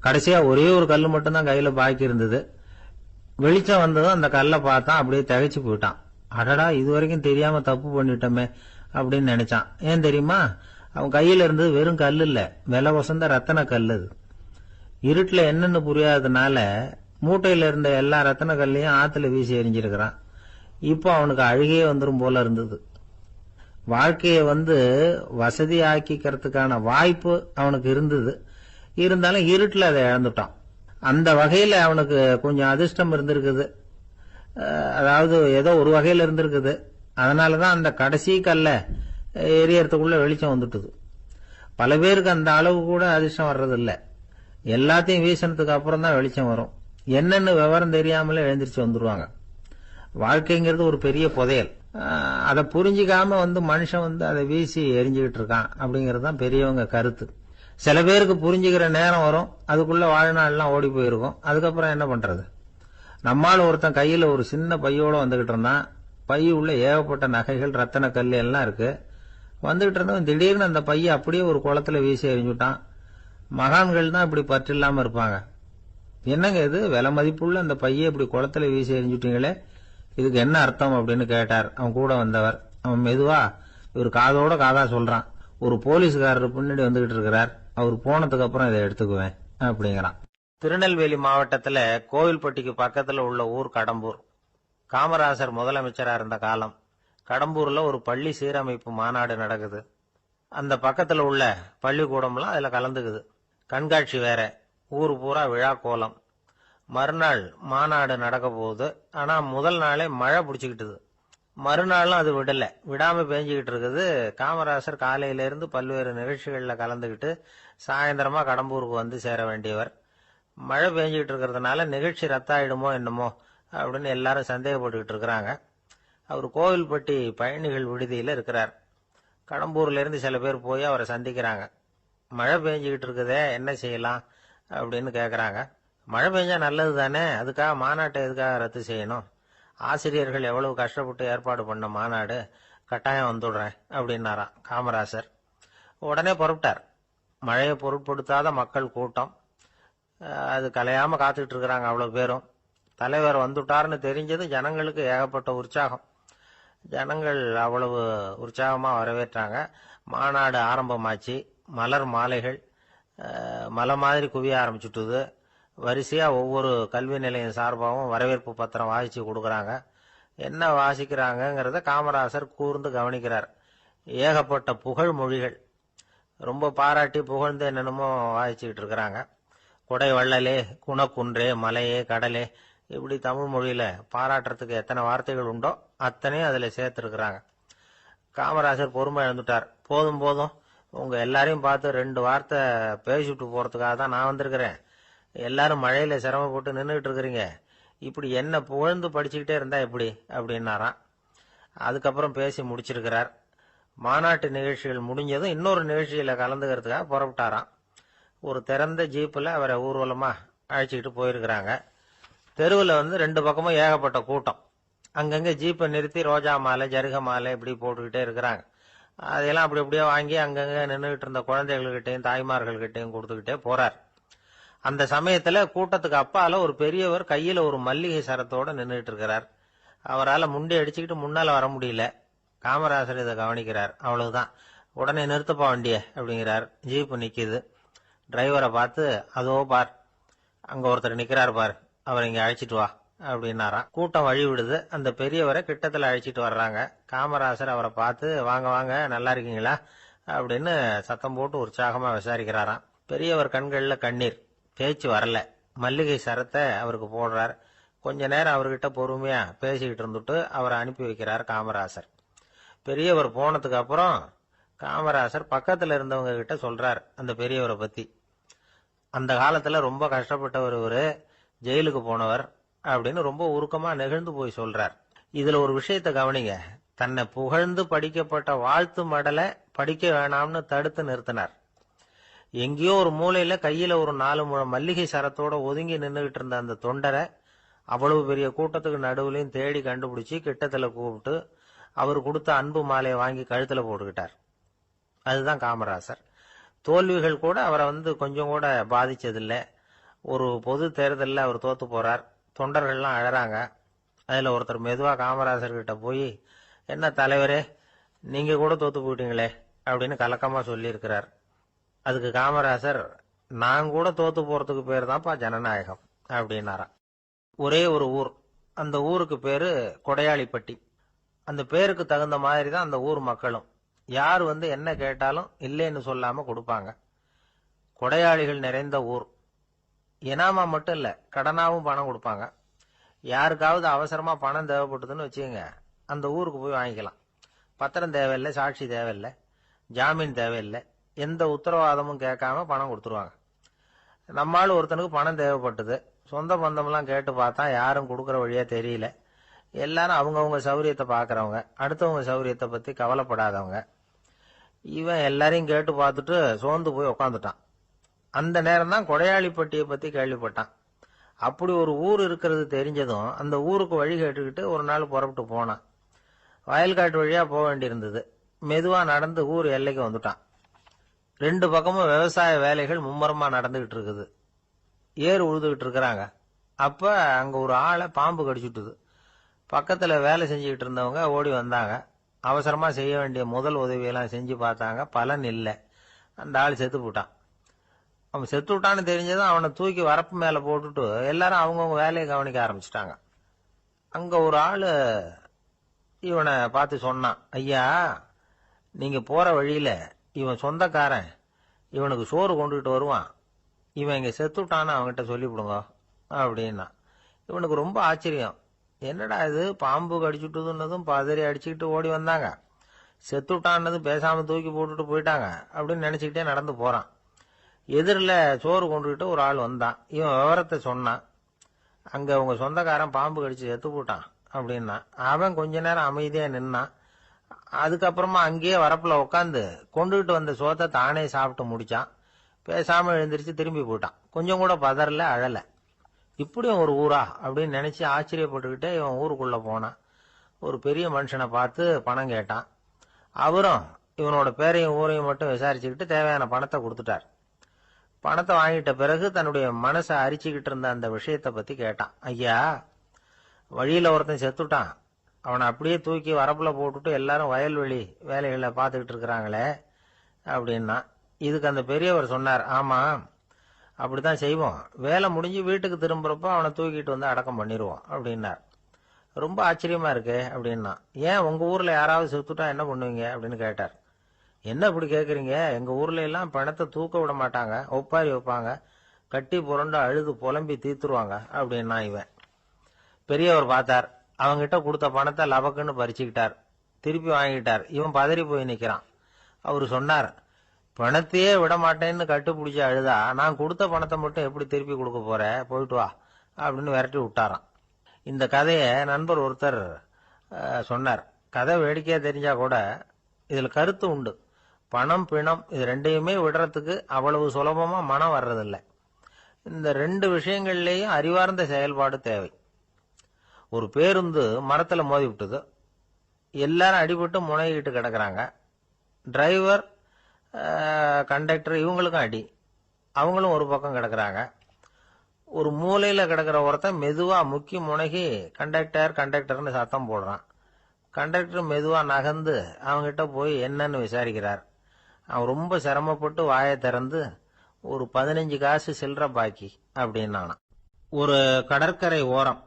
கடைசியா ஒரே ஒரு கல்லு மட்டும்தான் கையில பாக்கி இருந்தது. வெளிச்சம் வந்ததும் அந்த கல்லை பார்த்தான். அப்படியே திகைச்சு போயிட்டான். அடடா, இது வரைக்கும் தெரியாம தப்பு பண்ணிட்டோமே அப்படின்னு நினைச்சான். ஏன் தெரியுமா? அவன் கையில இருந்தது வெறும் கல் இல்ல, விலை வசந்த ரத்தன கல். அது இருட்டுல என்னன்னு புரியாததுனால மூட்டையில இருந்த எல்லா ரத்தன கல்லையும் ஆத்துல வீசி எறிஞ்சிருக்கிறான். இப்போ அவனுக்கு அழுகையே வந்துரும் போல இருந்தது. வாழ்க்கையை வசதி ஆக்கிக்கிறதுக்கான வாய்ப்பு அவனுக்கு இருந்தது. இருந்தாலும் இருட்டுல அதை இழந்துட்டான். அந்த வகையில அவனுக்கு கொஞ்சம் அதிர்ஷ்டம் இருந்திருக்குது. அதாவது ஏதோ ஒரு வகையில இருந்திருக்குது. அதனாலதான் அந்த கடைசி கல்ல எரியறதுக்குள்ள வெளிச்சம் வந்துட்டுது. பல பேருக்கு அந்த அளவு கூட அதிர்ஷ்டம் வர்றதில்ல. எல்லாத்தையும் வீசினதுக்கு அப்புறம் தான் வெளிச்சம் வரும். என்னன்னு விவரம் தெரியாமலே எழுந்திரிச்சு வந்துருவாங்க. வாழ்க்கைங்கிறது ஒரு பெரிய புதையல். அதை புரிஞ்சிக்காம மனுஷன் அதை வீசி எரிஞ்சுக்கிட்டு இருக்கான் அப்படிங்கிறது தான் பெரியவங்க கருத்து. சில பேருக்கு புரிஞ்சுக்கிற நேரம் வரும், அதுக்குள்ள வாழ்நாள்லாம் ஓடி போயிருக்கும். அதுக்கப்புறம் என்ன பண்றது? நம்மால் ஒருத்தன் கையில ஒரு சின்ன பையோட வந்துகிட்டு இருந்தான். பை உள்ள ஏகப்பட்ட நகைகள், ரத்தன கல் எல்லாம் இருக்கு. வந்துகிட்டு இருந்தவன் திடீர்னு அந்த பைய அப்படியே ஒரு குளத்துல வீசி எறிஞ்சுட்டான். மகான்கள் தான் இப்படி பற்று இல்லாம இருப்பாங்க. என்னங்க இது, விலை மதிப்புள்ள அந்த பைய இப்படி குளத்துல வீசி எறிஞ்சுட்டீங்களே, இதுக்கு என்ன அர்த்தம் அப்படின்னு கேட்டார் அவன் கூட வந்தவர். அவன் மெதுவா இவர் காதோட காதா சொல்றான். ஒரு போலீஸ்காரர் பின்னாடி வந்துகிட்டு இருக்கிறார், அவர் போனதுக்கு அப்புறம் இதை எடுத்துக்குவேன் அப்படிங்கிறான். திருநெல்வேலி மாவட்டத்துல கோவில்பட்டிக்கு பக்கத்துல உள்ள ஊர் கடம்பூர். காமராசர் முதலமைச்சரா இருந்த காலம். கடம்பூர்ல ஒரு பள்ளி சீரமைப்பு மாநாடு நடக்குது. அந்த பக்கத்துல உள்ள பள்ளிக்கூடம்லாம் அதுல கலந்துக்குது. கண்காட்சி வேற, ஊர் பூரா விழா கோலம். மறுநாள் மாநாடு நடக்க போகுது. ஆனா முதல் நாளே மழை பிடிச்சுக்கிட்டுது. மறுநாளும் அது விடாம பேஞ்சுக்கிட்டு இருக்குது. காமராசர் காலையில இருந்து பல்வேறு நிகழ்ச்சிகள்ல கலந்துகிட்டு சாயந்தரமா கடம்பூருக்கு வந்து சேர வேண்டியவர். மழை பெஞ்சுக்கிட்டு இருக்கிறதுனால நிகழ்ச்சி ரத்தாயிடுமோ என்னமோ அப்படின்னு எல்லாரும் சந்தேகப்பட்டுக்கிட்டு இருக்கிறாங்க. அவர் கோவில்பட்டி பயணிகள் விடுதியில இருக்கிறார். கடம்பூர்ல இருந்து சில பேர் போய் அவரை சந்திக்கிறாங்க. மழை பெஞ்சுக்கிட்டு இருக்குதே, என்ன செய்யலாம் அப்படின்னு கேக்குறாங்க. மழை பெஞ்சா நல்லது தானே, அதுக்காக மாநாட்டை எதுக்காக ரத்து செய்யணும்? ஆசிரியர்கள் எவ்வளவு கஷ்டப்பட்டு ஏற்பாடு பண்ண மாநாடு, கட்டாயம் வந்துடுறேன் அப்படின்னாராம் காமராசர். உடனே புறப்பட்டார். மழையை பொருட்படுத்தாத மக்கள் கூட்டம். அது கலையாம காத்துக்கிட்டு இருக்கிறாங்க அவ்வளவு பேரும். தலைவர் வந்துட்டார்னு தெரிஞ்சது ஜனங்களுக்கு ஏகப்பட்ட உற்சாகம். ஜனங்கள் அவ்வளவு உற்சாகமா வரவேற்றாங்க. மாநாடு ஆரம்பமாச்சு. மலர் மாலைகள் மலை மாதிரி குவிய ஆரம்பிச்சுட்டுது. வரிசையா ஒவ்வொரு கல்வி நிலையம் சார்பாகவும் வரவேற்பு பத்திரம் வாசிச்சு கொடுக்கறாங்க. என்ன வாசிக்கிறாங்கிறத காமராசர் கூர்ந்து கவனிக்கிறார். ஏகப்பட்ட புகழ் மொழிகள். ரொம்ப பாராட்டி புகழ்ந்து என்னென்னமோ வாசிச்சுக்கிட்டு இருக்கிறாங்க. கொடை வள்ளலே, குணக்குன்றே, மலையே, கடலே, இப்படி தமிழ் மொழியில பாராட்டுறதுக்கு எத்தனை வார்த்தைகள் உண்டோ அத்தனையும் அதுல சேர்த்திருக்கிறாங்க. காமராசர் பொறுமை இழந்துட்டார். போதும் போதும், உங்க எல்லாரையும் பார்த்து 2 வார்த்தை பேசிட்டு போறதுக்காக தான் நான் வந்திருக்கிறேன். எல்லாரும் மழையில சிரமப்பட்டு நின்றுட்டு இருக்கிறீங்க. இப்படி என்ன புகழ்ந்து படிச்சுக்கிட்டே இருந்தா எப்படி அப்படின்னாராம். அதுக்கப்புறம் பேசி முடிச்சிருக்கிறார். மாநாட்டு நிகழ்ச்சிகள் முடிஞ்சதும் இன்னொரு நிகழ்ச்சியில கலந்துக்கிறதுக்காக புறப்பட்டாராம். ஒரு திறந்த ஜீப்ல அவரை ஊர்வலமா அழைச்சிக்கிட்டு போயிருக்கிறாங்க. தெருவில் 2 பக்கமும் ஏகப்பட்ட கூட்டம். அங்கங்க ஜீப்பை நிறுத்தி ரோஜா மாலை, ஜருக மாலை இப்படி போட்டுக்கிட்டே இருக்கிறாங்க. அதையெல்லாம் அப்படி அப்படியே வாங்கி அங்கங்க நின்றுகிட்டு இருந்த குழந்தைகள்கிட்டையும் தாய்மார்கள்கிட்டையும் கொடுத்துக்கிட்டே போறார். அந்த சமயத்துல கூட்டத்துக்கு அப்பால ஒரு பெரியவர் கையில ஒரு மல்லிகை சரத்தோட நின்றுட்டு இருக்கிறார். அவரால் முண்டி அடிச்சுக்கிட்டு முன்னால வர முடியல. காமராசர் இதை கவனிக்கிறார். அவ்வளவுதான், உடனே நிறுத்தப்பா வண்டிய அப்படிங்கிறார். ஜீப்பு நிக்குது. டிரைவரை பார்த்து, அதோ பார், அங்க ஒருத்தர் நிக்கிறார் பார், அவர் இங்க அழைச்சிட்டு வா அப்படின்னாராம். கூட்டம் வழி விடுது. அந்த பெரியவரை கிட்டத்துல அழைச்சிட்டு வர்றாங்க. காமராசர் அவரை பார்த்து, வாங்க வாங்க, நல்லா இருக்கீங்களா அப்படின்னு சத்தம் போட்டு உற்சாகமா விசாரிக்கிறாராம். பெரியவர் கண்கள்ல கண்ணீர், பேச்சு வரல. மல்லிகை சரத்தை அவருக்கு போடுறார். கொஞ்ச நேரம் அவர்கிட்ட பொறுமையா பேசிக்கிட்டு இருந்துட்டு அவரை அனுப்பி வைக்கிறார் காமராசர். பெரியவர் போனதுக்கு அப்புறம் காமராசர் பக்கத்துல இருந்தவங்க கிட்ட சொல்றார் அந்த பெரியவரை பத்தி. அந்த காலத்துல ரொம்ப கஷ்டப்பட்டவர் இவரு, ஜெயிலுக்கு போனவர் அப்படின்னு ரொம்ப உருக்கமா நெகிழ்ந்து போய் சொல்றார். இதுல ஒரு விஷயத்த கவனிங்க. தன்னை புகழ்ந்து படிக்கப்பட்ட வாழ்த்து மடலை படிக்க வேணாம்னு தடுத்து நிறுத்தினார். எங்கேயோ ஒரு மூலையில கையில ஒரு 4 முழம் மல்லிகை சரத்தோட ஒதுங்கி நின்றுகிட்டு இருந்த அந்த தொண்டரை அவ்வளவு பெரிய கூட்டத்துக்கு நடுவுலையும் தேடி கண்டுபிடிச்சு கிட்டத்துல கூப்பிட்டு அவர் கொடுத்த அன்பு மாலையை வாங்கி கழுத்துல போட்டுக்கிட்டார். அதுதான் காமராசர். தோல்விகள் கூட அவரை கொஞ்சம் கூட பாதிச்சதில்லை. ஒரு பொது தேர்தலில் அவர் தோத்து போறார். தொண்டர்கள்லாம் அழறாங்க. அதுல ஒருத்தர் மெதுவா காமராசர் கிட்ட போய், என்ன தலைவரே, நீங்க கூட தோத்து போயிட்டீங்களே அப்படின்னு கலக்கமா சொல்லியிருக்கிறார். அதுக்கு காமராசர், நான் கூட தோத்து போறதுக்கு பேர் தான்ப்பா ஜனநாயகம் அப்படின்னாராம். ஒரே ஒரு ஊர், அந்த ஊருக்கு பேரு கொடையாளிப்பட்டி. அந்த பேருக்கு தகுந்த மாதிரி தான் அந்த ஊர் மக்களும். யார் என்ன கேட்டாலும் இல்லைன்னு சொல்லாம கொடுப்பாங்க. கொடையாளிகள் நிறைந்த ஊர். இனாமா மட்டும் இல்ல, கடனாவும் பணம் கொடுப்பாங்க. யாருக்காவது அவசரமா பணம் தேவைப்பட்டதுன்னு வச்சுக்கோங்க, அந்த ஊருக்கு போய் வாங்கிக்கலாம். பத்திரம் தேவையில்லை, சாட்சி தேவையில்லை, ஜாமீன் தேவையில்லை, எந்த உத்தரவாதமும் கேட்காம பணம் கொடுத்துருவாங்க. நம்மால் ஒருத்தனுக்கு பணம் தேவைப்பட்டது. சொந்த பந்தம்லாம் கேட்டு பார்த்தா யாரும் கொடுக்கற வழியா தெரியல. எல்லாரும் அவங்கவுங்க சௌரியத்தை பாக்குறவங்க, அடுத்தவங்க சௌரியத்தை பத்தி கவலைப்படாதவங்க. இவன் எல்லாரையும் கேட்டு பார்த்துட்டு சோர்ந்து போய் உக்காந்துட்டான். அந்த நேரம் தான் கொடையாளிப்பட்டியை பத்தி கேள்விப்பட்டான். அப்படி ஒரு ஊர் இருக்கிறது தெரிஞ்சதும் அந்த ஊருக்கு வழி கேட்டுக்கிட்டு ஒரு நாள் புறப்பட்டு போனான். வயல்காட்டு வழியா போக வேண்டியிருந்தது. மெதுவா நடந்து ஊர் எல்லைக்கு வந்துட்டான். 2 பக்கமும் விவசாய வேலைகள் மும்முரமா நடந்துகிட்டு இருக்குது. ஏறு உழுதுகிட்டு இருக்கிறாங்க. அப்ப அங்க ஒரு ஆளை பாம்பு கடிச்சுட்டுது. பக்கத்துல வேலை செஞ்சுக்கிட்டு இருந்தவங்க ஓடி வந்தாங்க. அவசரமா செய்ய வேண்டிய முதல் உதவியெல்லாம் செஞ்சு பார்த்தாங்க. பலன் இல்லை. அந்த ஆள் செத்து போட்டான். அவன் செத்து விட்டான்னு தெரிஞ்சதும் அவனை தூக்கி வரப்பு மேல போட்டுட்டு எல்லாரும் அவங்கவுங்க வேலையை கவனிக்க ஆரம்பிச்சிட்டாங்க. அங்க ஒரு ஆளு இவனை பார்த்து சொன்னான், ஐயா, நீங்க போற வழியில இவன் சொந்தக்காரன், இவனுக்கு சோறு கொண்டுகிட்டு வருவான், இவன் இங்க செத்துட்டான்னு அவன்கிட்ட சொல்லிவிடுங்க அப்படின்னா. இவனுக்கு ரொம்ப ஆச்சரியம். என்னடா இது, பாம்பு கடிச்சுட்டுதுன்னதும் பதறி அடிச்சுக்கிட்டு ஓடி வந்தாங்க, செத்துட்டான்னதும் பேசாம தூக்கி போட்டுட்டு போயிட்டாங்க அப்படின்னு நினைச்சுக்கிட்டே நடந்து போறான். எதிரில் சோறு கொண்டுகிட்டு ஒரு ஆள் வந்தான். இவன் விவரத்தை சொன்னான். அங்க உங்க சொந்தக்காரன் பாம்பு கடிச்சு செத்து போட்டான் அப்படின்னா. அவன் கொஞ்ச நேரம் அமைதியா நின்னான். அதுக்கப்புறமா அங்கேயே வரப்புல உட்காந்து கொண்டுகிட்டு வந்த சோத்தை தானே சாப்பிட்டு முடிச்சான். பேசாம எழுந்திரிச்சு திரும்பி போயிட்டான். கொஞ்சம் கூட பதறல, அழல. இப்படியும் ஒரு ஊரா அப்படின்னு நினைச்சு ஆச்சரியப்பட்டுக்கிட்டே இவன் ஊருக்குள்ள போனான். ஒரு பெரிய மனுஷனை பார்த்து பணம் கேட்டான். அவரும் இவனோட பேரையும் ஊரையும் மட்டும் விசாரிச்சுக்கிட்டு தேவையான பணத்தை கொடுத்துட்டார். பணத்தை வாங்கிட்ட பிறகு தன்னுடைய மனசை அரிச்சுக்கிட்டு இருந்த அந்த விஷயத்தை பத்தி கேட்டான். ஐயா, வழியில ஒருத்தன் செத்துட்டான், அவனை அப்படியே தூக்கி வரப்புல போட்டுட்டு எல்லாரும் வயல்வெளி வேலைகளை பார்த்துக்கிட்டு இருக்கிறாங்களே அப்படின்னா. இதுக்கு அந்த பெரியவர் சொன்னார், ஆமா, அப்படித்தான் செய்வோம். வேலை முடிஞ்சு வீட்டுக்கு திரும்புறப்போ அவனை தூக்கிட்டு அடக்கம் பண்ணிடுவோம் அப்படின்னார். ரொம்ப ஆச்சரியமா இருக்கு அப்படின்னா. ஏன் உங்க ஊர்ல யாராவது செத்துட்டா என்ன பண்ணுவீங்க அப்படின்னு கேட்டார். என்ன இப்படி கேக்குறீங்க, எங்க ஊர்ல எல்லாம் பணத்தை தூக்க விட மாட்டாங்க, ஒப்பாரி வைப்பாங்க, கட்டி புரண்டு அழுது புலம்பி தீத்துருவாங்க அப்படின்னா. இவன் பெரியவர் பார்த்தார். அவங்கிட்ட கொடுத்த பணத்தை லபக்குன்னு பறிச்சுக்கிட்டார். திருப்பி வாங்கிட்டார். இவன் பதறி போய் நிக்கிறான். அவரு சொன்னார், பணத்தையே விட மாட்டேன்னு கட்டுப்பிடிச்சு அழுதா நான் கொடுத்த பணத்தை மட்டும் எப்படி திருப்பி கொடுக்க போற, போயிட்டு வா அப்படின்னு விரட்டி விட்டாராம். இந்த கதையை நண்பர் ஒருத்தர் சொன்னார். கதை வேடிக்கையா தெரிஞ்சா கூட இதுல கருத்து உண்டு. பணம் பிணம் இது ரெண்டையுமே விடுறதுக்கு அவ்வளவு சுலபமா மனம் வர்றதில்லை. இந்த 2 விஷயங்கள்லயும் அறிவார்ந்த செயல்பாடு தேவை. ஒரு பேருந்து மரத்துல மோதி விட்டது. எல்லாரும் அடிபட்டு முனைகிட்டு கிடக்குறாங்க. டிரைவர், கண்டக்டர் இவங்களுக்கும் அடி. அவங்களும் ஒரு பக்கம் கிடக்குறாங்க. ஒரு மூலையில கிடக்கிற ஒருத்தன் மெதுவா முக்கி முனகி கண்டக்டர்னு சத்தம் போடுறான். கண்டக்டர் மெதுவா நகர்ந்து அவங்கிட்ட போய் என்னன்னு விசாரிக்கிறார். அவன் ரொம்ப சிரமப்பட்டு வாயை திறந்து ஒரு 15 காசு சில்லற பாக்கி அப்படின்னானா. ஒரு கடற்கரை ஓரம்,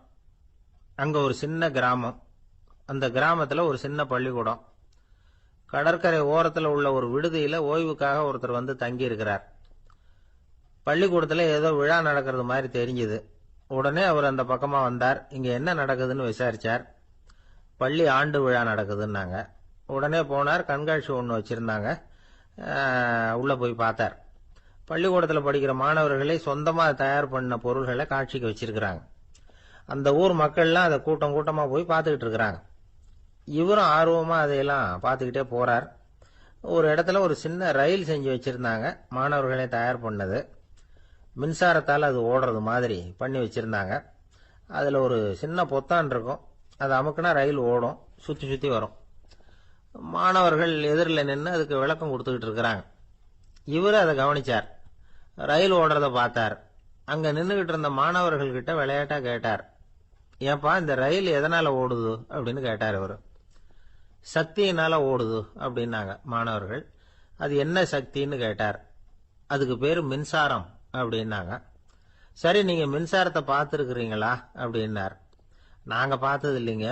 அங்க ஒரு சின்ன கிராமம். அந்த கிராமத்துல ஒரு சின்ன பள்ளிக்கூடம். கடற்கரை ஓரத்துல உள்ள ஒரு விடுதியில ஓய்வுக்காக ஒருத்தர் தங்கி இருக்கிறார். பள்ளிக்கூடத்துல ஏதோ விழா நடக்கிறது மாதிரி தெரிஞ்சுது. உடனே அவர் அந்த பக்கமா வந்தார். இங்க என்ன நடக்குதுன்னு விசாரிச்சார். பள்ளி ஆண்டு விழா நடக்குதுன்னாங்க. உடனே போனார். கண்காட்சி ஒன்று வச்சிருந்தாங்க. உள்ள போய் பார்த்தார். பள்ளிக்கூடத்தில் படிக்கிற மாணவர்களை சொந்தமா தயார் பண்ண பொருள்களை காட்சிக்கு வச்சிருக்கிறாங்க. அந்த ஊர் மக்கள்லாம் அதை கூட்டம் கூட்டமா போய் பார்த்துக்கிட்டு இருக்கிறாங்க. இவரும் ஆர்வமா அதையெல்லாம் பார்த்துக்கிட்டே போறார். ஒரு இடத்துல ஒரு சின்ன ரயில் செஞ்சு வச்சிருந்தாங்க. மாணவர்களே தயார் பண்ணது. மின்சாரத்தால் அது ஓடுறது மாதிரி பண்ணி வச்சிருந்தாங்க. அதுல ஒரு சின்ன பொத்தான் இருக்கும். அது அமுக்குனா ரயில் ஓடும், சுத்தி சுத்தி வரும். மாணவர்கள் எதிரில் நின்று அதுக்கு விளக்கம் கொடுத்துக்கிட்டு இருக்கிறாங்க. இவரு அதை கவனிச்சார். ரயில் ஓடுறத பார்த்தார். அங்க நின்றுகிட்டு இருந்த மாணவர்கள் கிட்ட விளையாட்டா கேட்டார், ஏன்பா இந்த ரயில் எதனால ஓடுது அப்படின்னு கேட்டார் இவரு. சக்தியினால ஓடுது அப்படின்னாங்க மாணவர்கள். அது என்ன சக்தின்னு கேட்டார். அதுக்கு பேரு மின்சாரம் அப்படின்னாங்க. சரி, நீங்க மின்சாரத்தை பார்த்துருக்கிறீங்களா அப்படின்னார். நாங்க பார்த்தது இல்லைங்க,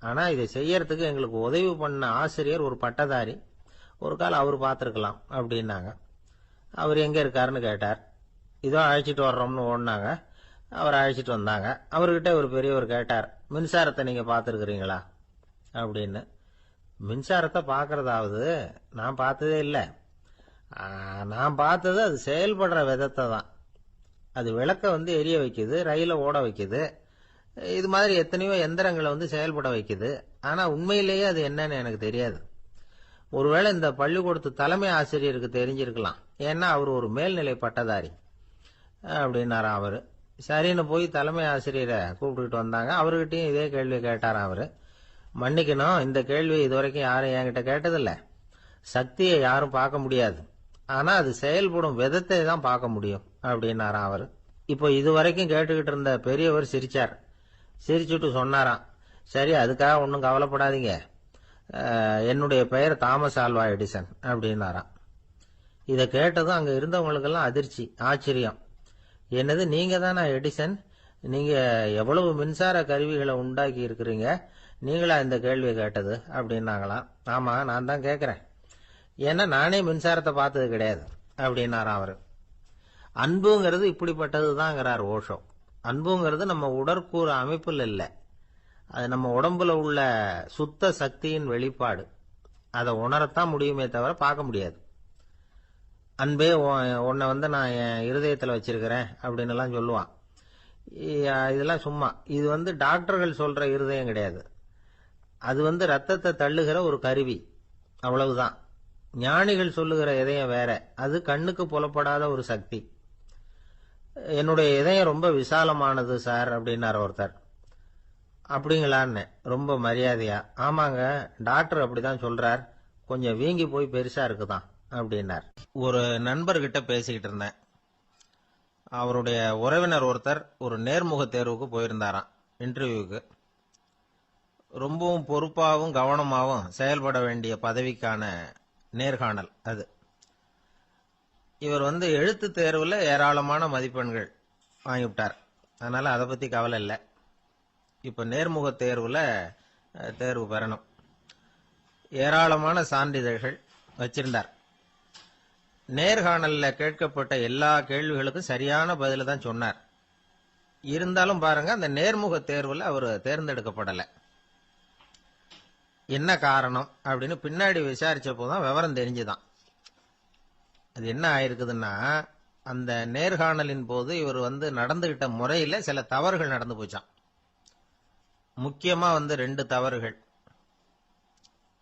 ஆனா இதை செய்யறதுக்கு எங்களுக்கு உதவி பண்ண ஆசிரியர் ஒரு பட்டதாரி, ஒரு கால் அவர் பார்த்துருக்கலாம் அப்படின்னாங்க. அவர் எங்க இருக்காருன்னு கேட்டார். இதோ அழைச்சிட்டு வர்றோம்னு ஓடினாங்க. அவர் அழைச்சிட்டு வந்தாங்க. அவர்கிட்ட ஒரு பெரியவர் கேட்டார், மின்சாரத்தை நீங்க பார்த்துருக்கிறீங்களா அப்படின்னு. மின்சாரத்தை பார்க்கறதாவது நான் பார்த்ததே இல்லை. நான் பார்த்தது அது செயல்படுற விதத்தை தான். அது விளக்க எரிய வைக்குது, ரயில ஓட வைக்குது, இது மாதிரி எத்தனையோ எந்திரங்களை செயல்பட வைக்குது. ஆனா உண்மையிலேயே அது என்னன்னு எனக்கு தெரியாது. ஒருவேளை இந்த பள்ளிக்கூடத்து தலைமை ஆசிரியருக்கு தெரிஞ்சிருக்கலாம், ஏன்னா அவர் ஒரு மேல்நிலை பட்டதாரி அப்படின்னாராம் அவரு. சரின்னு போய் தலைமை ஆசிரியரை கூப்பிட்டுக்கிட்டு வந்தாங்க. அவர்கிட்டயும் இதே கேள்வி கேட்டாராம் அவரு. மன்னிக்கணும், இந்த கேள்வி இதுவரைக்கும் யாரும் என்கிட்ட கேட்டதில்ல. சக்தியை யாரும் பார்க்க முடியாது, ஆனா அது செயல்படும் விதத்தை தான் பார்க்க முடியும் அப்படின்னாராம் அவரு. இப்போ இதுவரைக்கும் கேட்டுக்கிட்டு இருந்த பெரியவர் சிரிச்சார். சிரிச்சுட்டு சொன்னாராம், சரி அதுக்காக ஒன்றும் கவலைப்படாதீங்க, என்னுடைய பெயர் தாமஸ் ஆல்வா எடிசன் அப்படின்னாராம். இதை கேட்டதும் அங்க இருந்தவங்களுக்கெல்லாம் அதிர்ச்சி, ஆச்சரியம். என்னது, நீங்க தானா எடிசன்? நீங்க எவ்வளவு மின்சார கருவிகளை உண்டாக்கி இருக்கிறீங்க, நீங்களா இந்த கேள்வியை கேட்டது அப்படின்னாங்களாம். ஆமா, நான் தான் கேட்கிறேன், ஏன்னா நானே மின்சாரத்தை பார்த்தது கிடையாது அப்படின்னாராம் அவரு. அன்புங்கிறது இப்படிப்பட்டது தான்ங்கிறார் ஓஷோ. அன்புங்கிறது நம்ம உடற்கூறு அமைப்பில் இல்லை, அது நம்ம உடம்புல உள்ள சுத்த சக்தியின் வெளிப்பாடு. அதை உணரத்தான் முடியுமே தவிர பார்க்க முடியாது. அன்பே உன்னை நான் என் இருதயத்தில் வச்சிருக்கிறேன் அப்படின்னு எல்லாம் சொல்லுவான். இதெல்லாம் சும்மா. இது டாக்டர்கள் சொல்ற இருதயம் கிடையாது. அது ரத்தத்தை தள்ளுகிற ஒரு கருவி, அவ்வளவுதான். ஞானிகள் சொல்லுகிற இதயம் வேற, அது கண்ணுக்கு புலப்படாத ஒரு சக்தி. என்னுடைய இதயம் ரொம்ப விசாலமானது சார் அப்படின்னார் ஒருத்தர். அப்படிங்களான்னு ரொம்ப மரியாதையா, ஆமாங்க டாக்டர் அப்படிதான் சொல்றார், கொஞ்சம் வீங்கி போய் பெருசா இருக்குதான் அப்படின்னார். ஒரு நண்பர்கிட்ட பேசிக்கிட்டு இருந்தேன். அவருடைய உறவினர் ஒருத்தர் ஒரு நேர்முக தேர்வுக்கு போயிருந்தாராம், இன்டர்வியூக்கு. ரொம்பவும் பொறுப்பாகவும் கவனமாகவும் செயல்பட வேண்டிய பதவிக்கான நேர்காணல் அது. இவர் எழுத்து தேர்வுல ஏராளமான மதிப்பெண்கள் வாங்கிவிட்டார். அதனால அதை பத்தி கவலை இல்லை. இப்ப நேர்முக தேர்வுல தேர்வு பெறணும். ஏராளமான சான்றிதழ்கள் வச்சிருந்தார். நேர்காணல்ல கேட்கப்பட்ட எல்லா கேள்விகளுக்கும் சரியான பதில தான் சொன்னார். இருந்தாலும் பாருங்க, அந்த நேர்முக தேர்வுல அவர் தேர்ந்தெடுக்கப்படலை. என்ன காரணம் அப்படின்னு பின்னாடி விசாரிச்சப்போதான் விவரம் தெரிஞ்சுதான். அது என்ன ஆயிருக்குதுன்னா, அந்த நேர்காணலின் போது இவர் நடந்துகிட்ட முறையில சில தவறுகள் நடந்து போச்சான். முக்கியமா 2 தவறுகள்.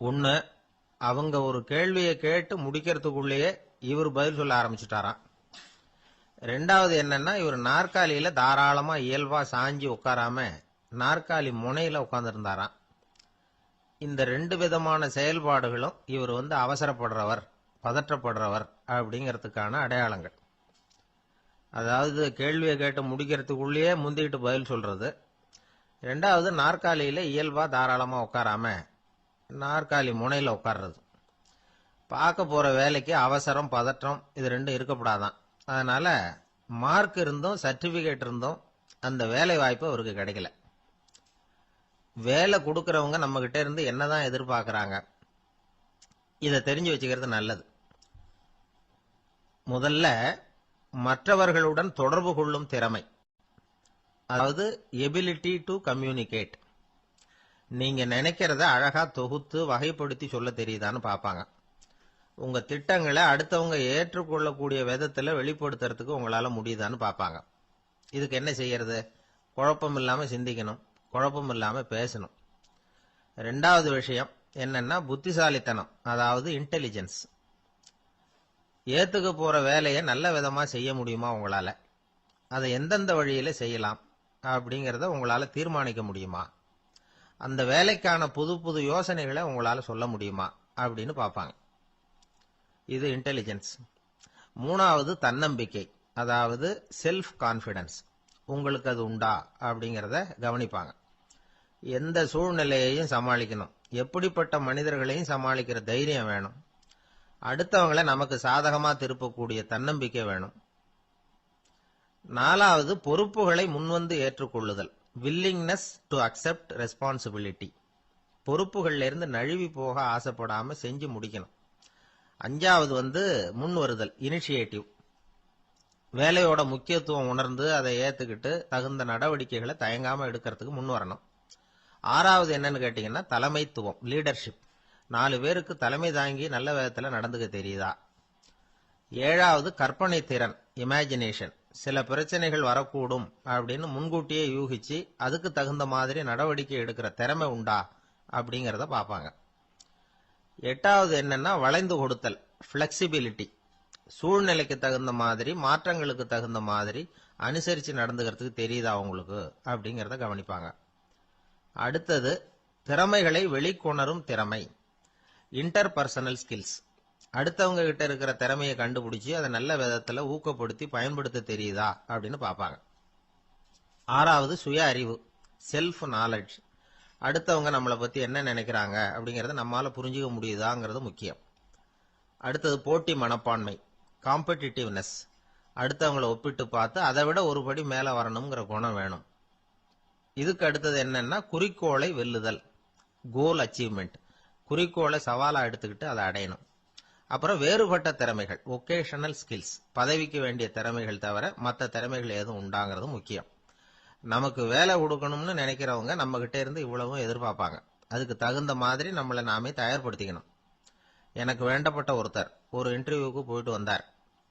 ஒன்னு, அவங்க ஒரு கேள்வியை கேட்டு முடிக்கிறதுக்குள்ளேயே இவர் பதில் சொல்ல ஆரம்பிச்சுட்டாராம். 2வது என்னன்னா, இவர் நாற்காலியில தாராளமா இயல்பா சாஞ்சி உட்காராம நாற்காலி முனையில உட்கார்ந்துருந்தாராம். இந்த 2 விதமான செயல்பாடுகளும் இவர் அவசரப்படுறவர், பதற்றப்படுறவர் அப்படிங்கிறதுக்கான அடையாளங்கள். அதாவது கேள்வியை கேட்டு முடிக்கிறதுக்குள்ளேயே முந்திக்கிட்டு பதில் சொல்றது. 2வது, நாற்காலியில இயல்பா தாராளமா உட்காராம நாற்காலி முனையில உட்கார்றது. பார்க்க போற வேலைக்கு அவசரம், பதற்றம் இது 2 இருக்கக்கூடாதான். அதனால மார்க் இருந்தும் சர்டிபிகேட் இருந்தும் அந்த வேலை வாய்ப்பு அவருக்கு கிடைக்கல. வேலை கொடுக்கறவங்க நம்ம கிட்ட இருந்து என்னதான் எதிர்பார்க்கறாங்க, இதை தெரிஞ்சு வச்சுக்கிறது நல்லது. முதல்ல, மற்றவர்களுடன் தொடர்பு கொள்ளும் திறமை, அதாவது எபிலிட்டி டு கம்யூனிகேட். நீங்க நினைக்கிறத அழகா தொகுத்து வகைப்படுத்தி சொல்ல தெரியுதான்னு பார்ப்பாங்க. உங்க திட்டங்களை அடுத்தவங்க ஏற்றுக்கொள்ளக்கூடிய விதத்துல வெளிப்படுத்துறதுக்கு உங்களால முடியுதான்னு பார்ப்பாங்க. இதுக்கு என்ன செய்யறது? குழப்பம் இல்லாம சிந்திக்கணும், குழப்பம் இல்லாம பேசணும். 2வது விஷயம், என்னன்னா புத்திசாலித்தனம், அதாவது இன்டெலிஜென்ஸ். ஏத்துக்க போற வேலையை நல்ல விதமா செய்ய முடியுமா உங்களால, அதை எந்தெந்த வழியில செய்யலாம் அப்படிங்கறத உங்களால தீர்மானிக்க முடியுமா, அந்த வேலைக்கான புது புது யோசனைகளை உங்களால சொல்ல முடியுமா அப்படின்னு பார்ப்பாங்க. இது இன்டெலிஜென்ஸ். மூணாவது தன்னம்பிக்கை, அதாவது செல்ஃப் கான்பிடன்ஸ். உங்களுக்கு அது உண்டா அப்படிங்கறத கவனிப்பாங்க. எந்த சூழ்நிலையையும் சமாளிக்கணும், எப்படிப்பட்ட மனிதர்களையும் சமாளிக்கிற தைரியம் வேணும், அடுத்தவங்களை நமக்கு சாதகமா திருப்பக்கூடிய தன்னம்பிக்கை வேணும். நாலாவது பொறுப்புகளை முன்வந்து ஏற்றுக்கொள்ளுதல், வில்லிங்னஸ் டு அக்செப்ட் ரெஸ்பான்சிபிலிட்டி. பொறுப்புகள்ல இருந்து நழுவி போக ஆசைப்படாம செஞ்சு முடிக்கணும். அஞ்சாவது முன் வருதல், இனிஷியேட்டிவ். வேலையோட முக்கியத்துவம் உணர்ந்து அதை ஏத்துக்கிட்டு தகுந்த நடவடிக்கைகளை தயங்காம எடுக்கிறதுக்கு முன் வரணும். ஆறாவது என்னன்னு கேட்டீங்கன்னா தலைமைத்துவம், லீடர்ஷிப். 4 பேருக்கு தலைமை தாங்கி நல்ல விதத்துல நடந்துக்க தெரியுதா. ஏழாவது கற்பனை திறன், இமேஜினேஷன். சில பிரச்சனைகள் வரக்கூடும் அப்படின்னு முன்கூட்டியே யூகிச்சு அதுக்கு தகுந்த மாதிரி நடவடிக்கை எடுக்கிற திறமை உண்டா அப்படிங்கறத பார்ப்பாங்க. எட்டாவது என்னன்னா வளைந்து கொடுத்தல், பிளெக்சிபிலிட்டி. சூழ்நிலைக்கு தகுந்த மாதிரி, மாற்றங்களுக்கு தகுந்த மாதிரி அனுசரிச்சு நடந்துக்கிறதுக்கு தெரியுதா உங்களுக்கு அப்படிங்கறத கவனிப்பாங்க. அடுத்தது திறமைகளை வெளிக்கொணரும் திறமை, இன்டர்பர்சனல் ஸ்கில்ஸ். அடுத்தவங்க கிட்ட இருக்கிற திறமையை கண்டுபிடிச்சு அதை நல்ல விதத்துல ஊக்கப்படுத்தி பயன்படுத்த தெரியுதா அப்படின்னு பார்ப்பாங்க. ஆறாவது சுய அறிவு, செல்ஃப் நாலேஜ். அடுத்தவங்க நம்மளை பத்தி என்ன நினைக்கிறாங்க அப்படிங்கறத நம்மால புரிஞ்சுக்க முடியுதாங்கிறது முக்கியம். அடுத்தது போட்டி மனப்பான்மை, காம்படிட்டிவ்னஸ். அடுத்தவங்களை ஒப்பிட்டு பார்த்து அதை விட ஒரு படி மேல வரணுங்கிற குணம் வேணும். இதுக்கு அடுத்தது என்னன்னா குறிக்கோளை வெல்லுதல், கோல் அச்சீவ்மெண்ட். குறிக்கோளை சவாலா எடுத்துக்கிட்டு அதை அடையணும். அப்புறம் வேறுபட்ட திறமைகள், ஒகேஷனல் ஸ்கில்ஸ். பதவிக்கு வேண்டிய திறமைகள் தவிர மற்ற திறமைகள் எதுவும் உண்டாங்கிறது முக்கியம். நமக்கு வேலை கொடுக்கணும்னு நினைக்கிறவங்க நம்ம கிட்ட இருந்து இவ்வளவும் எதிர்பார்ப்பாங்க. அதுக்கு தகுந்த மாதிரி நம்மளை நாமே தயார்படுத்திக்கணும். எனக்கு வேண்டப்பட்ட ஒருத்தர் ஒரு இன்டர்வியூக்கு போயிட்டு வந்தார்,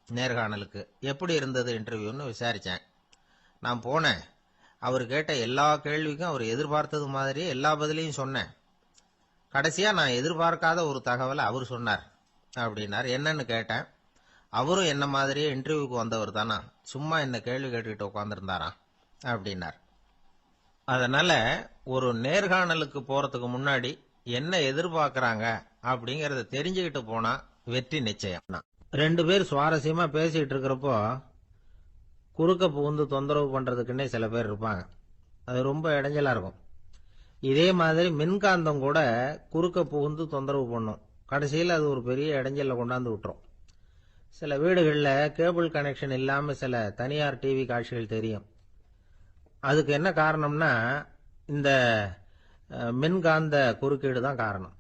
நேர்காணலுக்கு. எப்படி இருந்தது இன்டர்வியூன்னு விசாரிச்சேன். நான் போனேன். அவர் கேட்ட எல்லா கேள்விக்கும் அவர் எதிர்பார்த்தது மாதிரியே எல்லா பதிலையும் சொன்னேன். கடைசியா நான் எதிர்பார்க்காத ஒரு தகவலை அவர் சொன்னார் அப்படின்னார். என்னன்னு கேட்டேன். அவரும் என்ன மாதிரியே இன்டர்வியூக்கு வந்தவர் தானா, சும்மா என்ன கேள்வி கேட்டுக்கிட்டு உட்காந்துருந்தாராம் அப்படின்னார். அதனால ஒரு நேர்காணலுக்கு போறதுக்கு முன்னாடி என்ன எதிர்பார்க்கறாங்க அப்படிங்கறத தெரிஞ்சுக்கிட்டு போனா வெற்றி நிச்சயம். 2 பேர் சுவாரஸ்யமா பேசிட்டு இருக்கிறப்போ குறுக்க புகுந்து தொந்தரவு பண்றதுக்குன்னே சில பேர் இருப்பாங்க. அது ரொம்ப இடைஞ்சலா இருக்கும். இதே மாதிரி மின்காந்தம் கூட குறுக்க புகுந்து தொந்தரவு பண்ணும். கடைசியில் அது ஒரு பெரிய இடைஞ்சல கொண்டாந்து விட்டுரும். சில வீடுகளில் கேபிள் கனெக்ஷன் இல்லாம சில தனியார் டிவி காட்சிகள் தெரியும். அதுக்கு என்ன காரணம்னா இந்த மின்காந்த குறுக்கீடு தான் காரணம்.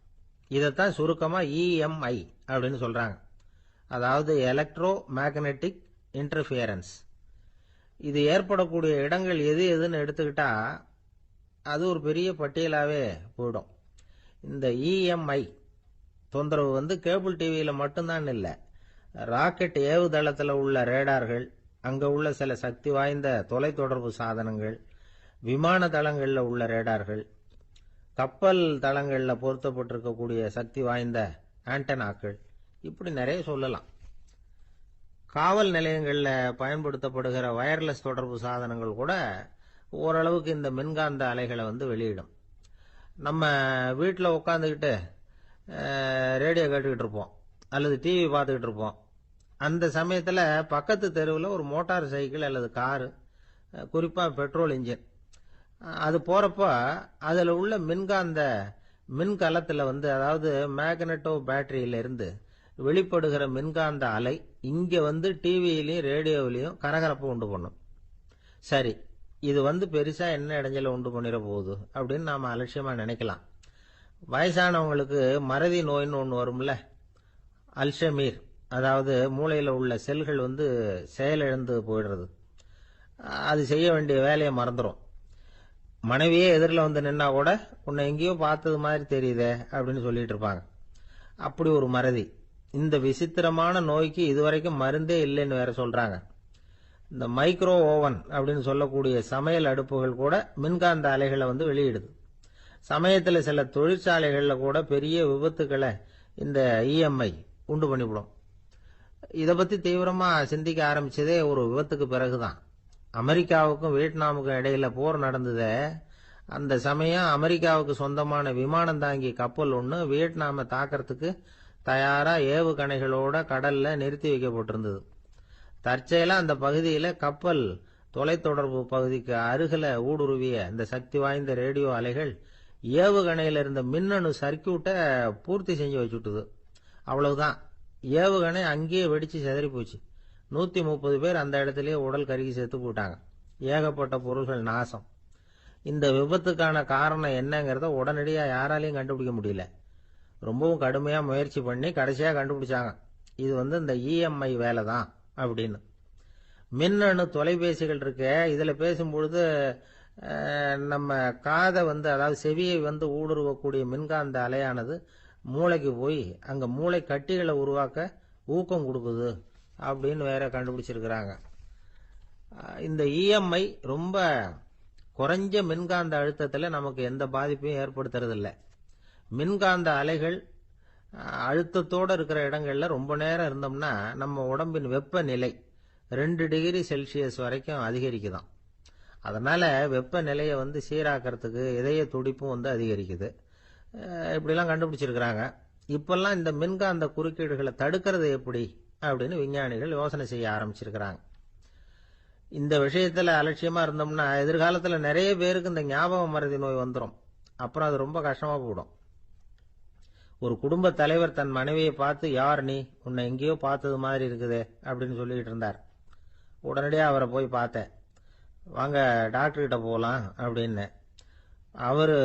இதைத்தான் சுருக்கமா EMI அப்படின்னு சொல்றாங்க, அதாவது எலக்ட்ரோ மேக்னெட்டிக் இன்டர்ஃபியரன்ஸ். இது ஏற்படக்கூடிய இடங்கள் எது எதுன்னு எடுத்துக்கிட்டா அது ஒரு பெரிய பட்டியலாவே போயிடும். இந்த EMI தொந்தரவு கேபிள் டிவியில மட்டும்தான் இல்லை, ராக்கெட் ஏவுதளத்தில் உள்ள ரேடார்கள், அங்க உள்ள சில சக்தி வாய்ந்த தொலைத்தொடர்பு சாதனங்கள், விமான தளங்கள்ல உள்ள ரேடார்கள், கப்பல் தளங்கள்ல பொருத்தப்பட்டிருக்கக்கூடிய சக்தி வாய்ந்த ஆண்டனாக்கள், இப்படி நிறைய சொல்லலாம். காவல் நிலையங்கள்ல பயன்படுத்தப்படுகிற வயர்லெஸ் தொடர்பு சாதனங்கள் கூட ஓரளவுக்கு இந்த மின்காந்த அலைகளை வெளியிடும். நம்ம வீட்டில் உட்காந்துக்கிட்டு ரேடியோ கேட்டுக்கிட்டு இருப்போம் அல்லது டிவி பார்த்துக்கிட்டு இருப்போம். அந்த சமயத்தில் பக்கத்து தெருவில் ஒரு மோட்டார் சைக்கிள் அல்லது காரு, குறிப்பாக பெட்ரோல் இன்ஜின், அது போறப்ப அதில் உள்ள மின்காந்த மின்கலத்தில் அதாவது மேக்னட்டோ பேட்டரியிலிருந்து வெளிப்படுகிற மின்காந்த அலை இங்க டிவியிலையும் ரேடியோவிலையும் கரகரப்பு உண்டு பண்ணும். சரி, இது பெருசா என்ன இடைஞ்சல உண்டு பண்ணிட போகுது அப்படின்னு நாம அலட்சியமா நினைக்கலாம். வயசானவங்களுக்கு மறதி நோயின்னு ஒன்று வரும்ல, அல்ஷமீர், அதாவது மூளையில உள்ள செல்கள் செயலிழந்து போயிடுறது. அது செய்ய வேண்டிய வேலையை மறந்துடும். மனைவியே எதிரில் நின்னா கூட உன்னை எங்கேயோ பார்த்தது மாதிரி தெரியுதே அப்படின்னு சொல்லிட்டு இருப்பாங்க. அப்படி ஒரு மறதி. இந்த விசித்திரமான நோய்க்கு இதுவரைக்கும் மருந்தே இல்லைன்னு வேற சொல்றாங்க. இந்த மைக்ரோ ஓவன் அப்படின்னு சொல்லக்கூடிய சமையல் அடுப்புகள் கூட மின்காந்த அலைகளை வெளியிடுது. சமயத்தில் சில தொழிற்சாலைகளில் கூட பெரிய விபத்துக்களை இந்த இஎம்ஐ உண்டு பண்ணிவிடும். இதை பற்றி தீவிரமாக சிந்திக்க ஆரம்பிச்சதே ஒரு விபத்துக்கு பிறகுதான். அமெரிக்காவுக்கும் வியட்நாமுக்கும் இடையில போர் நடந்ததே, அந்த சமயம் அமெரிக்காவுக்கு சொந்தமான விமானம் தாங்கி கப்பல் ஒன்று வியட்நாமை தாக்கிறதுக்கு தயாரா ஏவுகணைகளோட கடல்ல நிறுத்தி வைக்கப்பட்டிருந்தது. தற்செயலா அந்த பகுதியில கப்பல் தொலைத்தொடர்பு பகுதிக்கு அருகில ஊடுருவிய இந்த சக்தி வாய்ந்த ரேடியோ அலைகள் ஏவுகணையில இருந்த மின்னணு சர்க்கியூட்டை பூர்த்தி செஞ்சு வச்சுட்டுது. அவ்வளவுதான், ஏவுகணை அங்கேயே வெடிச்சு சிதறி போச்சு. 130 பேர் அந்த இடத்துலயே உடல் கருகி செத்து போட்டாங்க. ஏகப்பட்ட பொருள்கள் நாசம். இந்த விபத்துக்கான காரணம் என்னங்கிறத உடனடியா யாராலையும் கண்டுபிடிக்க முடியல. ரொம்பவும் கடுமையா முயற்சி பண்ணி கடைசியா கண்டுபிடிச்சாங்க, இது இந்த இஎம்ஐ வேலை தான் அப்படின்னு. மின்னணு தொலைபேசிகள் இருக்க, இதுல பேசும்பொழுது நம்ம காதை அதாவது செவியை ஊடுருவக்கூடிய மின்காந்த அலையானது மூளைக்கு போய் அங்க மூளை கட்டிகளை உருவாக்க ஊக்கம் கொடுக்குது அப்படின்னு வேற கண்டுபிடிச்சிருக்கிறாங்க. இந்த இஎம்ஐ ரொம்ப குறைஞ்ச மின்காந்த அழுத்தத்தில் நமக்கு எந்த பாதிப்பையும் ஏற்படுத்துறதில்லை. மின்காந்த அலைகள் அழுத்தத்தோடு இருக்கிற இடங்கள்ல ரொம்ப நேரம் இருந்தோம்னா நம்ம உடம்பின் வெப்பநிலை 2 டிகிரி செல்சியஸ் வரைக்கும் அதிகரிக்குதாம். அதனால வெப்பநிலையை சீராக்கிறதுக்கு இதய துடிப்பும் அதிகரிக்குது. இப்படிலாம் கண்டுபிடிச்சிருக்கிறாங்க. இப்பெல்லாம் இந்த மின்காந்த குறுக்கீடுகளை தடுக்கிறது எப்படி அப்படின்னு விஞ்ஞானிகள் யோசனை செய்ய ஆரம்பிச்சிருக்கிறாங்க. இந்த விஷயத்துல அலட்சியமா இருந்தோம்னா எதிர்காலத்துல நிறைய பேருக்கு இந்த ஞாபக மறதி நோய் வந்துடும். அப்புறம் அது ரொம்ப கஷ்டமா போயிடும். ஒரு குடும்ப தலைவர் தன் மனைவியை பார்த்து, யார் நீ, உன்னை எங்கேயோ பார்த்தது மாதிரி இருக்குதே அப்படின்னு சொல்லிட்டு இருந்தார். உடனடியா அவரை போய் பார்த்தேன். வாங்க டாக்டர்கிட்ட போகலாம் அப்படின்னு. அவரு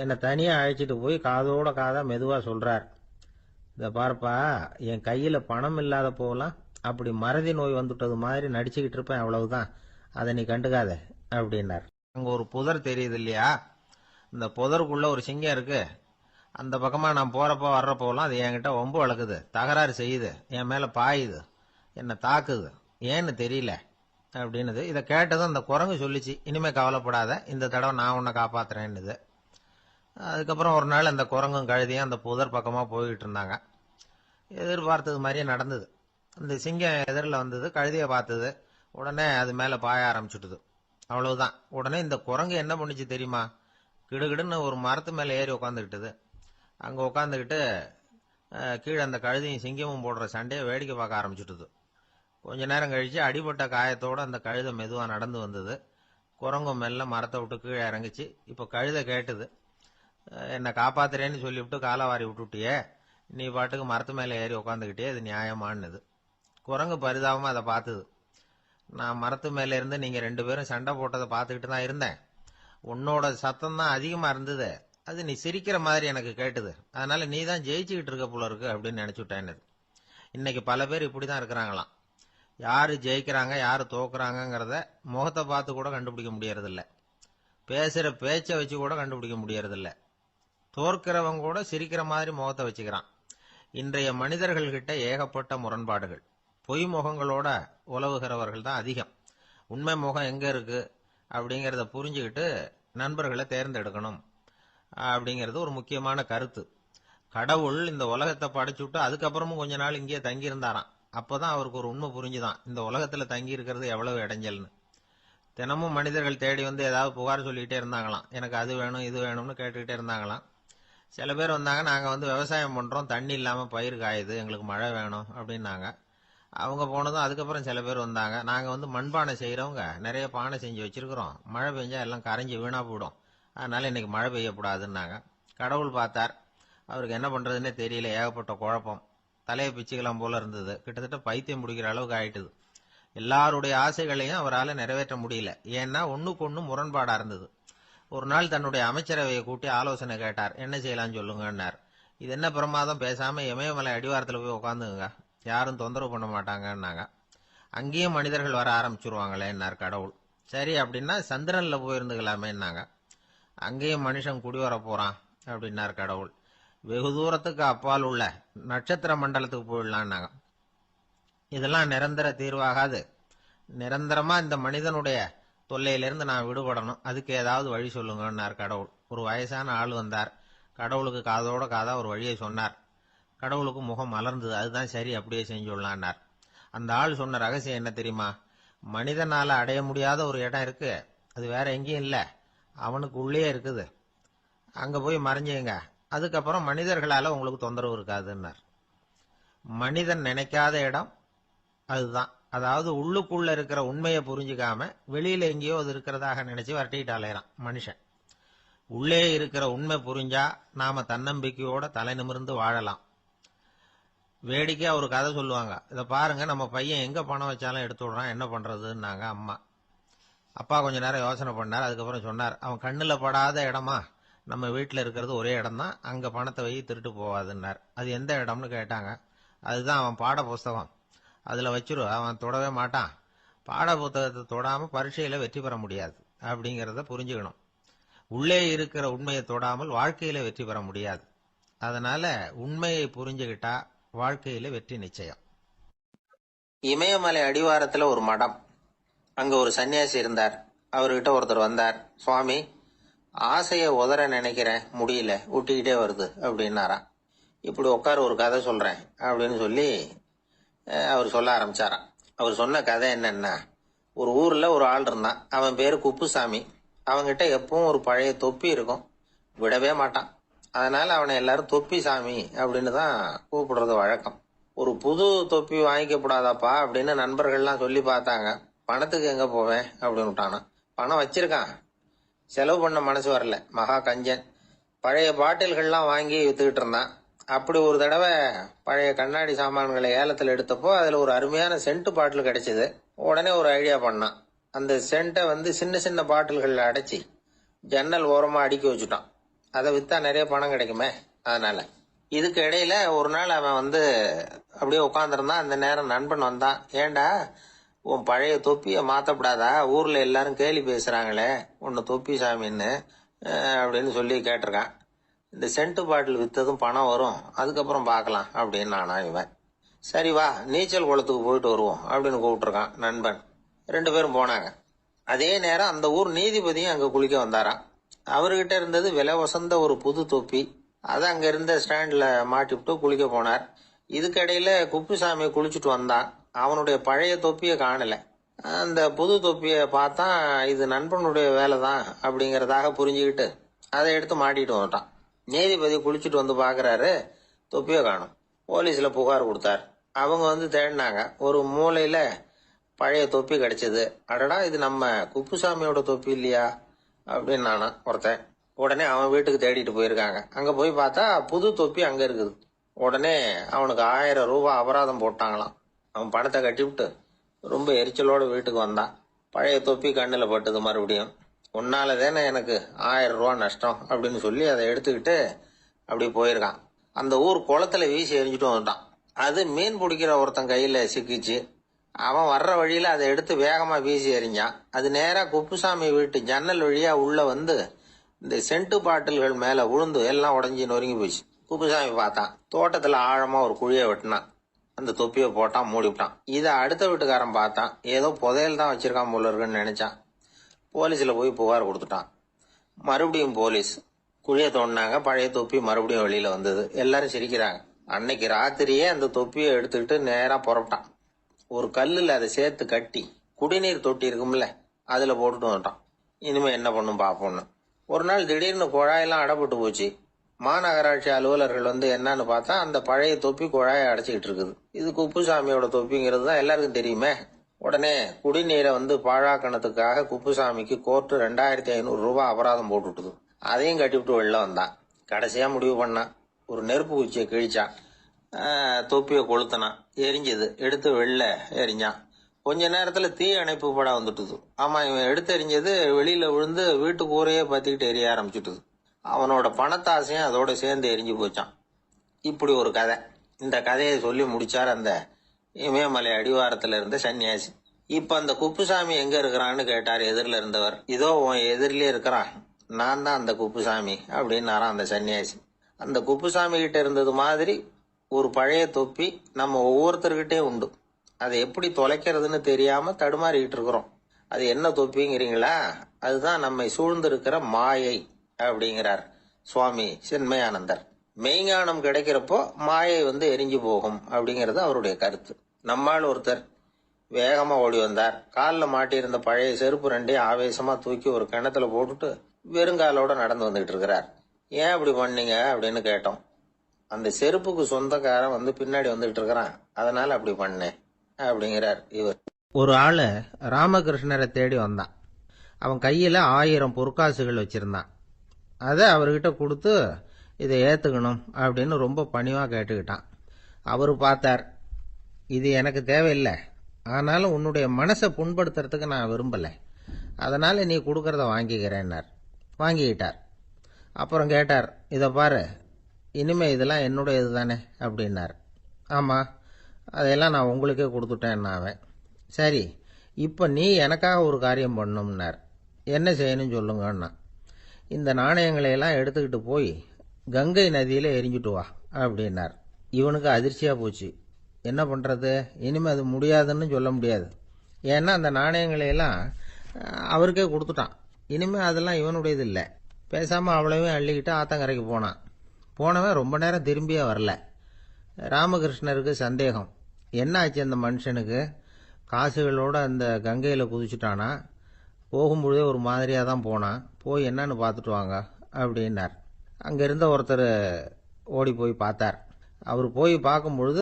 என்னை தனியா அழைச்சிட்டு போய் காதோட காதா மெதுவா சொல்றார், இத பார்ப்பா, என் கையில பணம் இல்லாத போகலாம், அப்படி மறதி நோய் வந்துட்டது மாதிரி நடிச்சுக்கிட்டு இருப்பேன், அவ்வளவுதான், அதை நீ கண்டுக்காத அப்படின்னார். அங்க ஒரு புதர் தெரியுது இல்லையா, இந்த புதருக்குள்ள ஒரு சிங்கம் இருக்கு. அந்த பக்கமா நான் போறப்போ வர்றப்போலாம் அது என்கிட்ட வம்பு வளர்க்குது, தகராறு செய்யுது, என் மேல பாயுது, என்னை தாக்குது, ஏன்னு தெரியல அப்படின்னுது. இதை கேட்டதும் அந்த குரங்கு சொல்லிச்சு, இனிமே கவலைப்படாத, இந்த தடவை நான் உன்னை காப்பாத்துறேன்னுது. அதுக்கப்புறம் ஒரு நாள் அந்த குரங்கும் கழுதியும் அந்த புதர் பக்கமா போய்கிட்டு இருந்தாங்க. எதிர்பார்த்தது மாதிரியே நடந்தது. இந்த சிங்கம் எதிரில் வந்தது, கழுதியை பார்த்தது, உடனே அது மேல பாய ஆரம்பிச்சுட்டுது. அவ்வளவுதான். உடனே இந்த குரங்கு என்ன பண்ணிச்சு தெரியுமா, கிடுகிடுன்னு ஒரு மரத்து மேல ஏறி உட்காந்துக்கிட்டது. அங்க உட்காந்துக்கிட்டு கீழே அந்த கழுதையும் சிங்கமும் போடுற சண்டையை வேடிக்கை பார்க்க ஆரம்பிச்சுட்டுது. கொஞ்ச நேரம் கழிச்சு அடிபட்ட காயத்தோட அந்த கழுதை மெதுவா நடந்து வந்தது. குரங்கும் மெல்ல மரத்தை விட்டு கீழே இறங்குச்சு. இப்ப கழுதை கேட்டுது, என்னை காப்பாத்துறேன்னு சொல்லிவிட்டு காலை வாரி விட்டுட்டியே, நீ பாட்டுக்கு மரத்து மேல ஏறி உட்காந்துக்கிட்டே, இது நியாயமானது. குரங்கு பரிதாபமா அதை பார்த்தது. நான் மரத்து மேல இருந்து நீங்க 2 பேரும் சண்டை போட்டதை பார்த்துக்கிட்டு தான் இருந்தேன். உன்னோட சத்தம் தான் அதிகமா இருந்தது, அது நீ சிரிக்கிற மாதிரி எனக்கு கேட்டுது, அதனால நீ தான் ஜெயிச்சுக்கிட்டு இருக்க போல இருக்கு அப்படின்னு நினைச்சுட்டேன்னு. இன்னைக்கு பல பேர் இப்படிதான் இருக்கிறாங்களாம். யாரு ஜெயிக்கிறாங்க யாரு தோக்குறாங்கிறத முகத்தை பார்த்து கூட கண்டுபிடிக்க முடியறதில்ல. பேசுற பேச்சை வச்சு கூட கண்டுபிடிக்க முடியறதில்ல. தோற்கிறவங்க கூட சிரிக்கிற மாதிரி முகத்தை வச்சுக்கிறான். இன்றைய மனிதர்கள் கிட்ட ஏகப்பட்ட முரண்பாடுகள். பொய் முகங்களோட உலவுகிறவர்கள் தான் அதிகம். உண்மை முகம் எங்க இருக்கு அப்படிங்கறத புரிஞ்சுக்கிட்டு நண்பர்களை தேர்ந்தெடுக்கணும் அப்படிங்கிறது ஒரு முக்கியமான கருத்து. கடவுள் இந்த உலகத்தை படைச்சுட்டு அதுக்கப்புறமும் கொஞ்ச நாள் இங்கேயே தங்கி இருந்தாராம். அப்பதான் அவருக்கு ஒரு உண்மை புரிஞ்சுதான், இந்த உலகத்துல தங்கி இருக்கிறது எவ்வளவு இடைஞ்சல்னு. தினமும் மனிதர்கள் தேடி ஏதாவது புகார் சொல்லிக்கிட்டே இருந்தாங்களாம். எனக்கு அது வேணும் இது வேணும்னு கேட்டுக்கிட்டே இருந்தாங்களாம். சில பேர் வந்தாங்க, நாங்க விவசாயம் பண்றோம், தண்ணி இல்லாம பயிர் காயுது, எங்களுக்கு மழை வேணும் அப்படின்னாங்க. அவங்க போனதும் அதுக்கப்புறம் சில பேர் வந்தாங்க, நாங்க மண்பானை செய்யறவங்க, நிறைய பானை செஞ்சு வச்சிருக்கிறோம், மழை பெஞ்சா எல்லாம் கரைஞ்சி வீணா போயிடும், அதனால இன்னைக்கு மழை பெய்யக்கூடாதுன்னாங்க. கடவுள் பார்த்தார், அவருக்கு என்ன பண்றதுன்னே தெரியல, ஏகப்பட்ட குழப்பம், தலையை பிச்சுக்கலாம் போல இருந்தது, கிட்டத்தட்ட பைத்தியம் பிடிக்கிற அளவுக்கு ஆயிட்டுது. எல்லாருடைய ஆசைகளையும் அவரால் நிறைவேற்ற முடியல, ஏன்னா ஒண்ணுக்கு ஒண்ணு முரண்பாடா இருந்தது. ஒரு நாள் தன்னுடைய அமைச்சரவையை கூட்டி ஆலோசனை கேட்டார், என்ன செய்யலாம்னு சொல்லுங்கன்னார். இது என்ன பிரமாதம், பேசாம இமயமலை அடிவாரத்தில் போய் உட்காந்துங்க, யாரும் தொந்தரவு பண்ண மாட்டாங்கன்னாங்க. அங்கேயும் மனிதர்கள் வர ஆரம்பிச்சிருவாங்களேன்னார் கடவுள். சரி அப்படின்னா சந்திரன்ல போயிருந்துக்கலாமேன்னாங்க. அங்கேயும் மனுஷன் குடி வர போறான் அப்படின்னார் கடவுள். வெகு தூரத்துக்கு அப்பால் உள்ள நட்சத்திர மண்டலத்துக்கு போயிடலான்னாங்க. இதெல்லாம் நிரந்தர தீர்வாகாது, நிரந்தரமா இந்த மனிதனுடைய தொல்லையிலிருந்து நான் விடுபடணும், அதுக்கு ஏதாவது வழி சொல்லுங்கன்னார் கடவுள். ஒரு வயசான ஆள் வந்தார். கடவுளுக்கு காதோட காதா ஒரு வழியை சொன்னார். கடவுளுக்கு முகம் மலர்ந்தது. அதுதான் சரி, அப்படியே செஞ்சுடலான்னார். அந்த ஆள் சொன்ன ரகசியம் என்ன தெரியுமா? மனிதனால அடைய முடியாத ஒரு இடம் இருக்கு, அது வேற எங்கேயும் இல்ல, அவனுக்கு உள்ளே இருக்குது. அங்க போய் மறைஞ்சுங்க, அதுக்கப்புறம் மனிதர்களால உங்களுக்கு தொந்தரவு இருக்காதுன்னார். மனிதன் நினைக்காத இடம் அதுதான். அதாவது உள்ளுக்குள்ள இருக்கிற உண்மையை புரிஞ்சுக்காம வெளியில எங்கேயோ அது இருக்கிறதாக நினைச்சு வரட்டிட்டு அலையறான் மனுஷன். உள்ளே இருக்கிற உண்மை புரிஞ்சா நாம தன்னம்பிக்கையோட தலை நிமிர்ந்து வாழலாம். வேடிக்கையா ஒரு கதை சொல்லுவாங்க. இதை பாருங்க, நம்ம பையன் எங்க பணம் வச்சாலும் எடுத்து விடுறான், என்ன பண்றதுன்னாங்க அம்மா. அப்பா கொஞ்ச நேரம் யோசனை பண்ணார். அதுக்கப்புறம் சொன்னார், அவன் கண்ணுல படாத இடமா நம்ம வீட்டில் இருக்கிறது ஒரே இடம் தான், அங்க பணத்தை வை திருட்டு போவாதுன்னார். அது எந்த இடம்னு கேட்டாங்க. அதுதான் அவன் பாட புஸ்தகம், அதுல வச்சிரு, அவன் தொடவே மாட்டான். பாட புத்தகத்தை தொடாம பரீட்சையில வெற்றி பெற முடியாது அப்படிங்கறத புரிஞ்சுக்கணும். உள்ளே இருக்கிற உண்மையை தொடாமல் வாழ்க்கையில வெற்றி பெற முடியாது. அதனால உண்மையை புரிஞ்சுகிட்டா வாழ்க்கையில வெற்றி நிச்சயம். இமயமலை அடிவாரத்துல ஒரு மடம். அங்க ஒரு சன்னியாசி இருந்தார். அவர்கிட்ட ஒருத்தர் வந்தார். சுவாமி, ஆசைய உதற நினைக்கிறேன், முடியல, ஊட்டிக்கிட்டே வருது அப்படின்னாராம். இப்படி உட்கார, ஒரு கதை சொல்றேன் அப்படின்னு சொல்லி அவர் சொல்ல ஆரம்பிச்சாராம். அவர் சொன்ன கதை என்னன்னா, ஒரு ஊர்ல ஒரு ஆள் இருந்தான். அவன் பேரு குப்புசாமி. அவன்கிட்ட எப்பவும் ஒரு பழைய தொப்பி இருக்கும், விடவே மாட்டான். அதனால அவனை எல்லாரும் தொப்பி சாமி அப்படின்னு தான் கூப்பிடுறது வழக்கம். ஒரு புது தொப்பி வாங்கிக்கப்படாதாப்பா அப்படின்னு நண்பர்கள்லாம் சொல்லி பார்த்தாங்க. பணத்துக்கு எங்க போவேன் அப்படின்னு விட்டானா. பணம் வச்சிருக்கான், செலவு பண்ண மனசு வரல, மகா கஞ்சன். பழைய பாட்டில்கள்லாம் வாங்கி வித்துக்கிட்டு இருந்தான். அப்படி ஒரு தடவை பழைய கண்ணாடி சாமான்களை ஏலத்தில் எடுத்தப்போ அதுல ஒரு அருமையான சென்ட் பாட்டில் கிடைச்சது. உடனே ஒரு ஐடியா பண்ணான். அந்த சென்ட்டை சின்ன சின்ன பாட்டில்கள்ல அடைச்சி ஜன்னல் ஓரமா அடுக்கி வச்சுட்டான். அதை வித்தா நிறைய பணம் கிடைக்குமே, அதனால. இதுக்கு இடையில ஒரு நாள் அவன் அப்படியே உட்காந்துருந்தான். அந்த நேரம் நண்பன் வந்தான். ஏண்டா, உன் பழைய தொப்பிய மாத்தப்படாதா, ஊர்ல எல்லாரும் கேலி பேசுறாங்களே உன்னை தொப்பி சாமின்னு அப்படின்னு சொல்லி கேட்டிருக்கான். இந்த சென்ட் பாட்டில் வித்ததும் பணம் வரும், அதுக்கப்புறம் பார்க்கலாம் அப்படின்னு நானா இவன். சரி வா, நீச்சல் குளத்துக்கு போயிட்டு வருவோம் அப்படின்னு கூப்பிட்டுருக்கான் நண்பன். 2 பேரும் போனாங்க. அதே நேரம் அந்த ஊர் நீதிபதியும் அங்க குளிக்க வந்தாராம். அவர்கிட்ட இருந்தது விலை வசந்த ஒரு புது தொப்பி. அதை அங்க இருந்த ஸ்டாண்ட்ல மாட்டிவிட்டு குளிக்க போனார். இதுக்கிடையில குப்புசாமி குளிச்சுட்டு வந்தான். அவனுடைய பழைய தொப்பியை காணல. அந்த புது தொப்பியை பார்த்தா இது நண்பனுடைய வேலை தான் அப்படிங்கறதாக புரிஞ்சுக்கிட்டு அதை எடுத்து மாட்டிட்டு வந்துட்டான். நீதிபதி குளிச்சுட்டு வந்து பாக்குறாரு, தொப்பியை காணும். போலீஸ்ல புகார் கொடுத்தார். அவங்க தேடினாங்க. ஒரு மூலையில பழைய தொப்பி கிடைச்சது. அடடா, இது நம்ம குப்புசாமியோட தொப்பி இல்லையா அப்படின்னு நானா ஒருத்தன். உடனே அவன் வீட்டுக்கு தேடிட்டு போயிருக்காங்க. அங்க போய் பார்த்தா புது தொப்பி அங்க இருக்குது. உடனே அவனுக்கு 1000 ரூபாய் அபராதம் போட்டாங்களாம். அவன் பணத்தை கட்டிவிட்டு ரொம்ப எரிச்சலோட வீட்டுக்கு வந்தான். பழைய தொப்பி கண்ணுல பட்டது. மறுபடியும், உன்னால தானே எனக்கு 1000 ரூபாய் நஷ்டம் அப்படின்னு சொல்லி அதை எடுத்துக்கிட்டு அப்படி போயிருக்கான். அந்த ஊர் குளத்துல வீசி எரிஞ்சுட்டு வந்துட்டான். அது மீன் பிடிக்கிற ஒருத்தன் கையில சிக்கிச்சு. அவன் வர்ற வழியில அதை எடுத்து வேகமா வீசி எறிஞ்சான். அது நேரா குப்புசாமி வீட்டு ஜன்னல் வழியா உள்ள இந்த சென்ட் பாட்டில்கள் மேல விழுந்து எல்லாம் உடஞ்சி நொறுங்கி போச்சு. குப்புசாமி பார்த்தான். தோட்டத்துல ஆழமா ஒரு குழியை வெட்டினான். அந்த தொப்பியை போட்டான், மூடிவிட்டான். இதை அடுத்த வீட்டுக்காரன் பார்த்தான். ஏதோ புதையல் தான் வச்சிருக்கான் போல இருக்குன்னு நினைச்சான். போலீஸ்ல போய் புகார் கொடுத்துட்டான். மறுபடியும் போலீஸ் குழியை தோண்டினாங்க. பழைய தொப்பி மறுபடியும் வெளியில வந்தது. எல்லாரும் சிரிக்கிறாங்க. அன்னைக்கு ராத்திரியே அந்த தொப்பியை எடுத்துக்கிட்டு நேரா புறப்பட்டான். ஒரு கல்லுல அதை சேர்த்து கட்டி குடிநீர் தொட்டி இருக்கும்ல, அதுல போட்டுட்டு வந்துட்டான். இனிமே என்ன பண்ணும் பாப்போம்னு. ஒரு நாள் திடீர்னு குழாயெல்லாம் அடைப்பட்டு போச்சு. மாநகராட்சி அலுவலர்கள் என்னன்னு பார்த்தா அந்த பழைய தொப்பி குழாயை அடைச்சிக்கிட்டு இருக்குது. இது குப்புசாமியோட தொப்பிங்கிறது தான் எல்லாருக்கும் தெரியுமே. உடனே குடிநீரை பாழாக்கணத்துக்காக குப்புசாமிக்கு கோர்ட்டு 2500 ரூபாய் அபராதம் போட்டுட்டுது. அதையும் கட்டிவிட்டு வெளில வந்தான். கடைசியா முடிவு பண்ணான். ஒரு நெருப்பு குச்சியை கிழிச்சான். தொப்பியை கொளுத்தினான். எரிஞ்சது. எடுத்து வெளில எரிஞ்சான். கொஞ்ச நேரத்துல தீ அணைப்பு பட வந்துட்டுது. ஆமா, இவன் எடுத்து எரிஞ்சது வெளியில விழுந்து வீட்டு கூரையே பத்திக்கிட்டு எரிய ஆரம்பிச்சுட்டுது. அவனோட பணத்தாசையும் அதோட சேர்ந்து எரிஞ்சு போச்சான். இப்படி ஒரு கதை. இந்த கதையை சொல்லி முடிச்சார் அந்த இமயமலை அடிவாரத்துல இருந்த சன்னியாசி. இப்ப அந்த குப்புசாமி எங்க இருக்கிறான்னு கேட்டார் எதிரில இருந்தவர். இதோ உன் எதிரிலே இருக்கிறான், நான் தான் அந்த குப்புசாமி அப்படின்னாராம் அந்த சன்னியாசி. அந்த குப்புசாமி கிட்ட இருந்தது மாதிரி ஒரு பழைய தொப்பி நம்ம ஒவ்வொருத்தர்கிட்டே உண்டு. அதை எப்படி தொலைக்கிறதுன்னு தெரியாம தடுமாறிக்கிட்டு இருக்கிறோம். அது என்ன தொப்பிங்கிறீங்களா? அதுதான் நம்மை சூழ்ந்திருக்கிற மாயை அப்படிங்கிறார் சுவாமி சின்மயானந்தர். மெய்ஞானம் கிடைக்கிறப்போ மாயை எரிஞ்சு போகும் அப்படிங்கிறது அவருடைய கருத்து. நம்மால் ஒருத்தர் வேகமா ஓடி வந்தார். காலில் மாட்டியிருந்த பழைய செருப்பு ரெண்டையும் ஆவேசமா தூக்கி ஒரு கிணத்துல போட்டுட்டு வெறுங்காலோட நடந்து வந்துகிட்டு இருக்கிறார். ஏன் அப்படி பண்ணீங்க அப்படின்னு கேட்டோம். அந்த செருப்புக்கு சொந்தக்காரன் பின்னாடி வந்துகிட்டு இருக்கிறான், அதனால அப்படி பண்ணேன் அப்படிங்கிறார் இவர். ஒரு ஆளு ராமகிருஷ்ணரை தேடி வந்தான். அவன் கையில 1000 பொற்காசுகள் வச்சிருந்தான். அதை அவர்கிட்ட கொடுத்து இதை ஏத்துக்கணும் அப்படின்னு ரொம்ப பணிவா கேட்டுக்கிட்டான். அவரு பார்த்தார், இது எனக்கு தேவையில்லை, ஆனாலும் உன்னுடைய மனசை புண்படுத்துறதுக்கு நான் விரும்பல, அதனால நீ கொடுக்கறத வாங்கிக்கிறேன்னார். வாங்கிக்கிட்டார். அப்புறம் கேட்டார், இதை பாரு, இனிமே இதெல்லாம் என்னுடையது தானே அப்படின்னார். ஆமா, அதையெல்லாம் நான் உங்களுக்கே கொடுத்துட்டேன். அவன், சரி, இப்போ நீ எனக்காக ஒரு காரியம் பண்ணணும்னார். என்ன செய்யணும்னு சொல்லுங்கன்னா, இந்த நாணயங்களையெல்லாம் எடுத்துக்கிட்டு போய் கங்கை நதியில் எரிஞ்சுட்டு வா அப்படின்னார். இவனுக்கு அதிர்ச்சியாக போச்சு. என்ன பண்ணுறது, இனிமேல் அது முடியாதுன்னு சொல்ல முடியாது. ஏன்னா அந்த நாணயங்களையெல்லாம் அவருக்கே கொடுத்துட்டான். இனிமேல் அதெல்லாம் இவனுடையது இல்லை. பேசாமல் அவ்வளவையும் அள்ளிக்கிட்டு ஆத்தங்கரைக்கு போனான். போனவன் ரொம்ப நேரம் திரும்பியே வரல. ராமகிருஷ்ணருக்கு சந்தேகம், என்ன ஆச்சு அந்த மனுஷனுக்கு, காசுகளோட அந்த கங்கையில் குதிச்சுட்டானா, போகும்பொழுதே ஒரு மாதிரியாக தான் போனான், போய் என்னன்னு பார்த்துட்டு வாங்க அப்படின்னார். அங்கே இருந்த ஒருத்தர் ஓடி போய் பார்த்தார். அவர் போய் பார்க்கும்பொழுது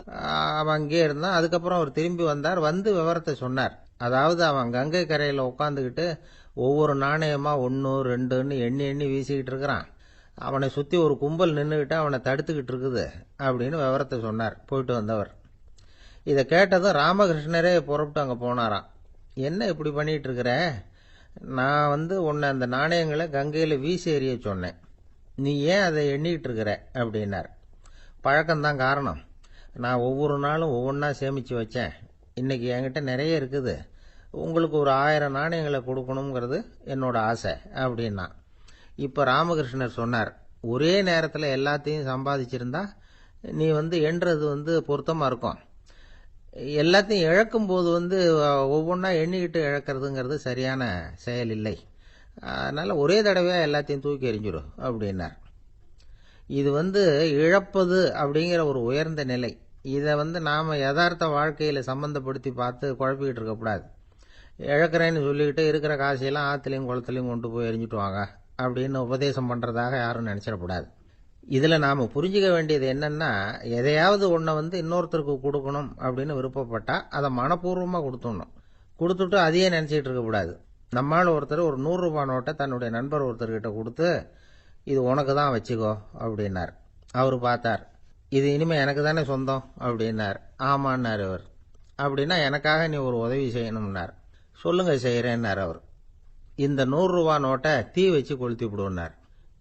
அவன் அங்கேயே இருந்தான். அதுக்கப்புறம் அவர் திரும்பி வந்தார். விவரத்தை சொன்னார். அதாவது அவன் கங்கை கரையில் உட்காந்துக்கிட்டு ஒவ்வொரு நாணயமா 1 2ன்னு எண்ணி எண்ணி வீசிக்கிட்டு இருக்கிறான். அவனை சுற்றி ஒரு கும்பல் நின்றுக்கிட்டு அவனை தடுத்துக்கிட்டு இருக்குது அப்படின்னு விவரத்தை சொன்னார் போயிட்டு வந்தவர். இதை கேட்டதும் ராமகிருஷ்ணரே புறப்பட்டு அங்கே போனாராம். என்ன இப்படி பண்ணிட்டு இருக்கிற, நான் உன்னை அந்த நாணயங்களை கங்கையில் வீசி எறிய சொன்னேன், நீ ஏன் அதை எண்ணிக்கிட்டு இருக்கிற அப்படின்னார். பழக்கம்தான் காரணம், நான் ஒவ்வொரு நாளும் ஒவ்வொன்றா சேமித்து வச்சேன். இன்னைக்கு என்கிட்ட நிறைய இருக்குது, உங்களுக்கு ஒரு 1000 நாணயங்களை கொடுக்கணுங்கிறது என்னோட ஆசை அப்படின்னா. இப்போ ராமகிருஷ்ணர் சொன்னார், ஒரே நேரத்தில் எல்லாத்தையும் சம்பாதிச்சிருந்தா நீ எண்ணுறது பொருத்தமாக இருக்கும். எல்லாத்தையும் இழக்கும்போது ஒவ்வொன்றா எண்ணிக்கிட்டு இழக்கிறதுங்கிறது சரியான செயல் இல்லை. அதனால் ஒரே தடவையாக எல்லாத்தையும் தூக்கி எறிஞ்சிடும் அப்படின்னார். இது இழப்பது அப்படிங்கிற ஒரு உயர்ந்த நிலை. இதை நாம் யதார்த்த வாழ்க்கையில் சம்பந்தப்படுத்தி பார்த்து குழப்பிக்கிட்டு இருக்கக்கூடாது. இழக்கிறேன்னு சொல்லிக்கிட்டு இருக்கிற காசையெல்லாம் ஆற்றுலையும் குளத்துலையும் கொண்டு போய் எரிஞ்சிட்டு வாங்க அப்படின்னு உபதேசம் பண்ணுறதாக யாரும் நினச்சிடக்கூடாது. இதில் நாம் புரிஞ்சுக்க வேண்டியது என்னென்னா, எதையாவது ஒன்றை இன்னொருத்தருக்கு கொடுக்கணும் அப்படின்னு விருப்பப்பட்டால் அதை மனப்பூர்வமாக கொடுத்துடணும். கொடுத்துட்டு அதையே நினச்சிக்கிட்டு இருக்கக்கூடாது. நம்மால் ஒருத்தர் ஒரு 100 ரூபாய் நோட்டை தன்னுடைய நண்பர் ஒருத்தர்கிட்ட கொடுத்து, இது உனக்கு தான் வச்சுக்கோ அப்படின்னார். அவர் பார்த்தார், இது இனிமேல் எனக்கு தானே சொந்தம் அப்படின்னார். ஆமான்னார் அவர். அப்படின்னா எனக்காக நீ ஒரு உதவி செய்யணும்னார். சொல்லுங்க, செய்கிறேன்னார் அவர். இந்த 100 ரூபாய் நோட்டை தீ வச்சு கொளுத்தி விடுனார்.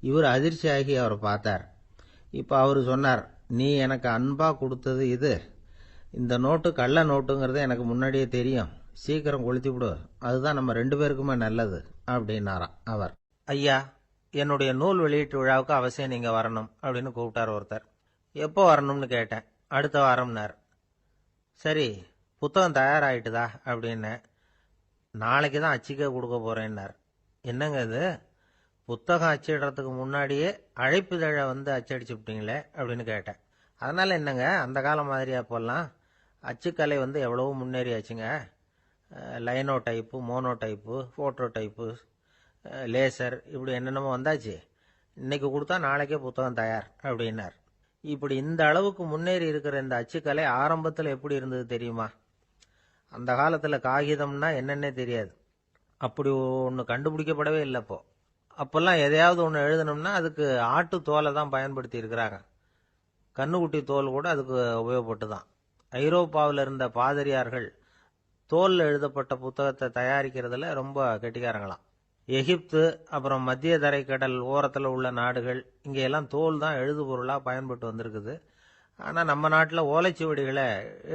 இவர் அதிர்ச்சியாகி அவரை பார்த்தார். இப்போ அவர் சொன்னார், நீ எனக்கு அன்பாக கொடுத்தது இது, இந்த நோட்டு கள்ள நோட்டுங்கிறது எனக்கு முன்னாடியே தெரியும், சீக்கிரம் கொளுத்தி விடு, அதுதான் நம்ம 2 பேருக்குமே நல்லது அப்படின்னாராம் அவர். ஐயா, என்னுடைய நூல் வெளியீட்டு விழாவுக்கு அவசியம் நீங்கள் வரணும் அப்படின்னு கூப்பிட்டார் ஒருத்தர். எப்போ வரணும்னு கேட்டேன். அடுத்த வாரம்னார். சரி, புத்தகம் தயாராகிட்டுதா அப்படின்னு. நாளைக்கு தான் அச்சிக்க கொடுக்க போகிறேன்னார். என்னங்க இது, புத்தகம் அச்சிடுறதுக்கு முன்னாடியே அழைப்புதழை அச்சடிச்சு விட்டீங்களே அப்படின்னு கேட்டேன். அதனால் என்னங்க, அந்த காலம் மாதிரியா போடலாம், அச்சுக்கலை எவ்வளவோ முன்னேறியாச்சுங்க. Linotype, monotype, phototype, laser, இப்படி என்னென்னமோ வந்தாச்சு. இன்னைக்கு கொடுத்தா நாளைக்கே புத்தகம் தயார் அப்படின்னார். இப்படி இந்த அளவுக்கு முன்னேறி இருக்கிற இந்த அச்சுக்கலை ஆரம்பத்தில் எப்படி இருந்தது தெரியுமா? அந்த காலத்தில் காகிதம்னா என்னன்னே தெரியாது. அப்படி ஒன்று கண்டுபிடிக்கப்படவே இல்லை. அப்போல்லாம் எதையாவது ஒன்று எழுதணும்னா அதுக்கு ஆட்டு தோலை தான் பயன்படுத்தி இருக்கிறாங்க. கண்ணுக்குட்டி தோல் கூட அதுக்கு உபயோகப்பட்டு தான். ஐரோப்பாவில் இருந்த பாதிரியார்கள் தோலில் எழுதப்பட்ட புத்தகத்தை தயாரிக்கிறதுல ரொம்ப கெட்டிக்காரங்களாம். எகிப்து, அப்புறம் மத்திய தரைக்கடல் ஓரத்தில் உள்ள நாடுகள், இங்கெல்லாம் தோல் தான் எழுது பொருளாக பயன்பட்டு வந்திருக்குது. ஆனால் நம்ம நாட்டில் ஓலைச்சுவடிகளை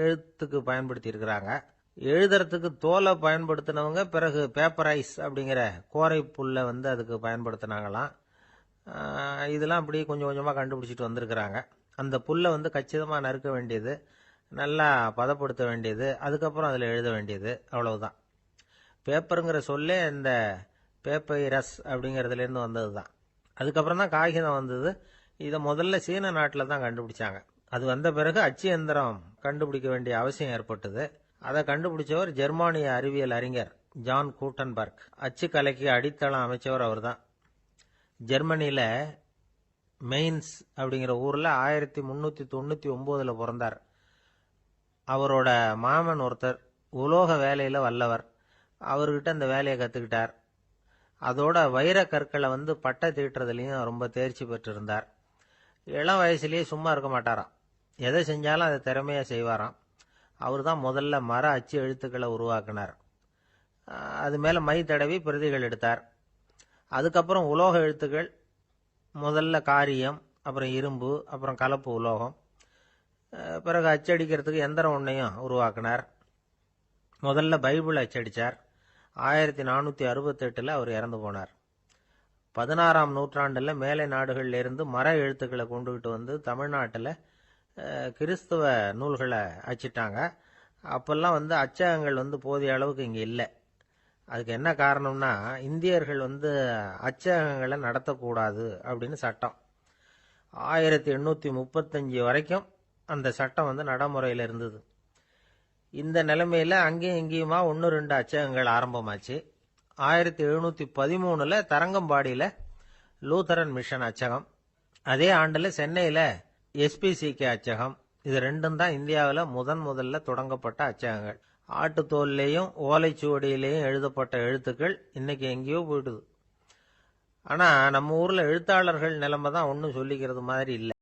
எழுத்துக்கு பயன்படுத்தி இருக்கிறாங்க. எழுதுறதுக்கு தோலை பயன்படுத்தினவங்க பிறகு பேப்பரைஸ் அப்படிங்கிற கோரை புல்லை அதுக்கு பயன்படுத்தினாங்களாம். இதெல்லாம் அப்படி கொஞ்சம் கொஞ்சமாக கண்டுபிடிச்சிட்டு வந்திருக்கிறாங்க. அந்த புல்லை கச்சிதமாக நறுக்க வேண்டியது, நல்லா பதப்படுத்த வேண்டியது, அதுக்கப்புறம் அதில் எழுத வேண்டியது, அவ்வளவுதான். பேப்பருங்கிற சொல்லே இந்த பேப்பைரஸ் அப்படிங்கிறதுலேருந்து வந்தது தான். அதுக்கப்புறம் தான் காகிதம் வந்தது. இதை முதல்ல சீன நாட்டில் தான் கண்டுபிடிச்சாங்க. அது வந்த பிறகு அச்சு எந்திரம் கண்டுபிடிக்க வேண்டிய அவசியம் ஏற்பட்டது. அதை கண்டுபிடிச்சவர் ஜெர்மானிய அறிவியல் அறிஞர் ஜான் கூட்டன்பர்க். அச்சு கலைக்கு அடித்தளம் அமைச்சவர் அவர் தான். ஜெர்மனியில மெயின்ஸ் அப்படிங்கிற ஊர்ல 1399 பிறந்தார். அவரோட மாமன் ஒருத்தர் உலோக வேலையில வல்லவர். அவர்கிட்ட அந்த வேலையை கத்துக்கிட்டார். அதோட வைர கற்களை பட்டை தீட்டுறதுலையும் ரொம்ப தேர்ச்சி பெற்றிருந்தார். இளம் வயசுலயே சும்மா இருக்க மாட்டாராம். எதை செஞ்சாலும் அதை திறமையா செய்வாராம். அவர் தான் முதல்ல மர அச்சு எழுத்துக்களை உருவாக்கினார். அது மேல மை தடவி பிரதிகள் எடுத்தார். அதுக்கப்புறம் உலோக எழுத்துக்கள், முதல்ல காரியம், அப்புறம் இரும்பு, அப்புறம் கலப்பு உலோகம். பிறகு அச்சடிக்கிறதுக்கு எந்திரம் ஒன்றையும் உருவாக்கினார். முதல்ல பைபிள் அச்சடிச்சார். 1468 அவர் இறந்து போனார். 16ஆம் நூற்றாண்டுல மேலை நாடுகள்ல இருந்து மர எழுத்துக்களை கொண்டுகிட்டு தமிழ்நாட்டில் கிறிஸ்துவ நூல்களை அச்சிட்டாங்க. அப்பெல்லாம் அச்சகங்கள் போதிய அளவுக்கு இங்க இல்லை. அதுக்கு என்ன காரணம்னா, இந்தியர்கள் அச்சகங்களை நடத்தக்கூடாது அப்படின்னு சட்டம். 1835 வரைக்கும் அந்த சட்டம் நடைமுறையில் இருந்தது. இந்த நிலைமையில அங்கேயும் இங்கேயுமா 1-2 அச்சகங்கள் ஆரம்பமாச்சு. 1713 தரங்கம்பாடியில லூத்தரன் மிஷன் அச்சகம், அதே ஆண்டுல சென்னையில எஸ்பிசிகே அச்சகம். இது ரெண்டும் தான் இந்தியாவில் முதல்ல தொடங்கப்பட்ட அச்சகங்கள். ஆட்டுத்தோல்லையும் ஓலைச்சுவடியிலையும் எழுதப்பட்ட எழுத்துக்கள் இன்னைக்கு எங்கேயோ போயிடுது. ஆனா நம்ம ஊர்ல எழுத்தாளர்கள் நிலைமை தான் ஒன்னும் சொல்லிக்கிறது மாதிரி இல்லை.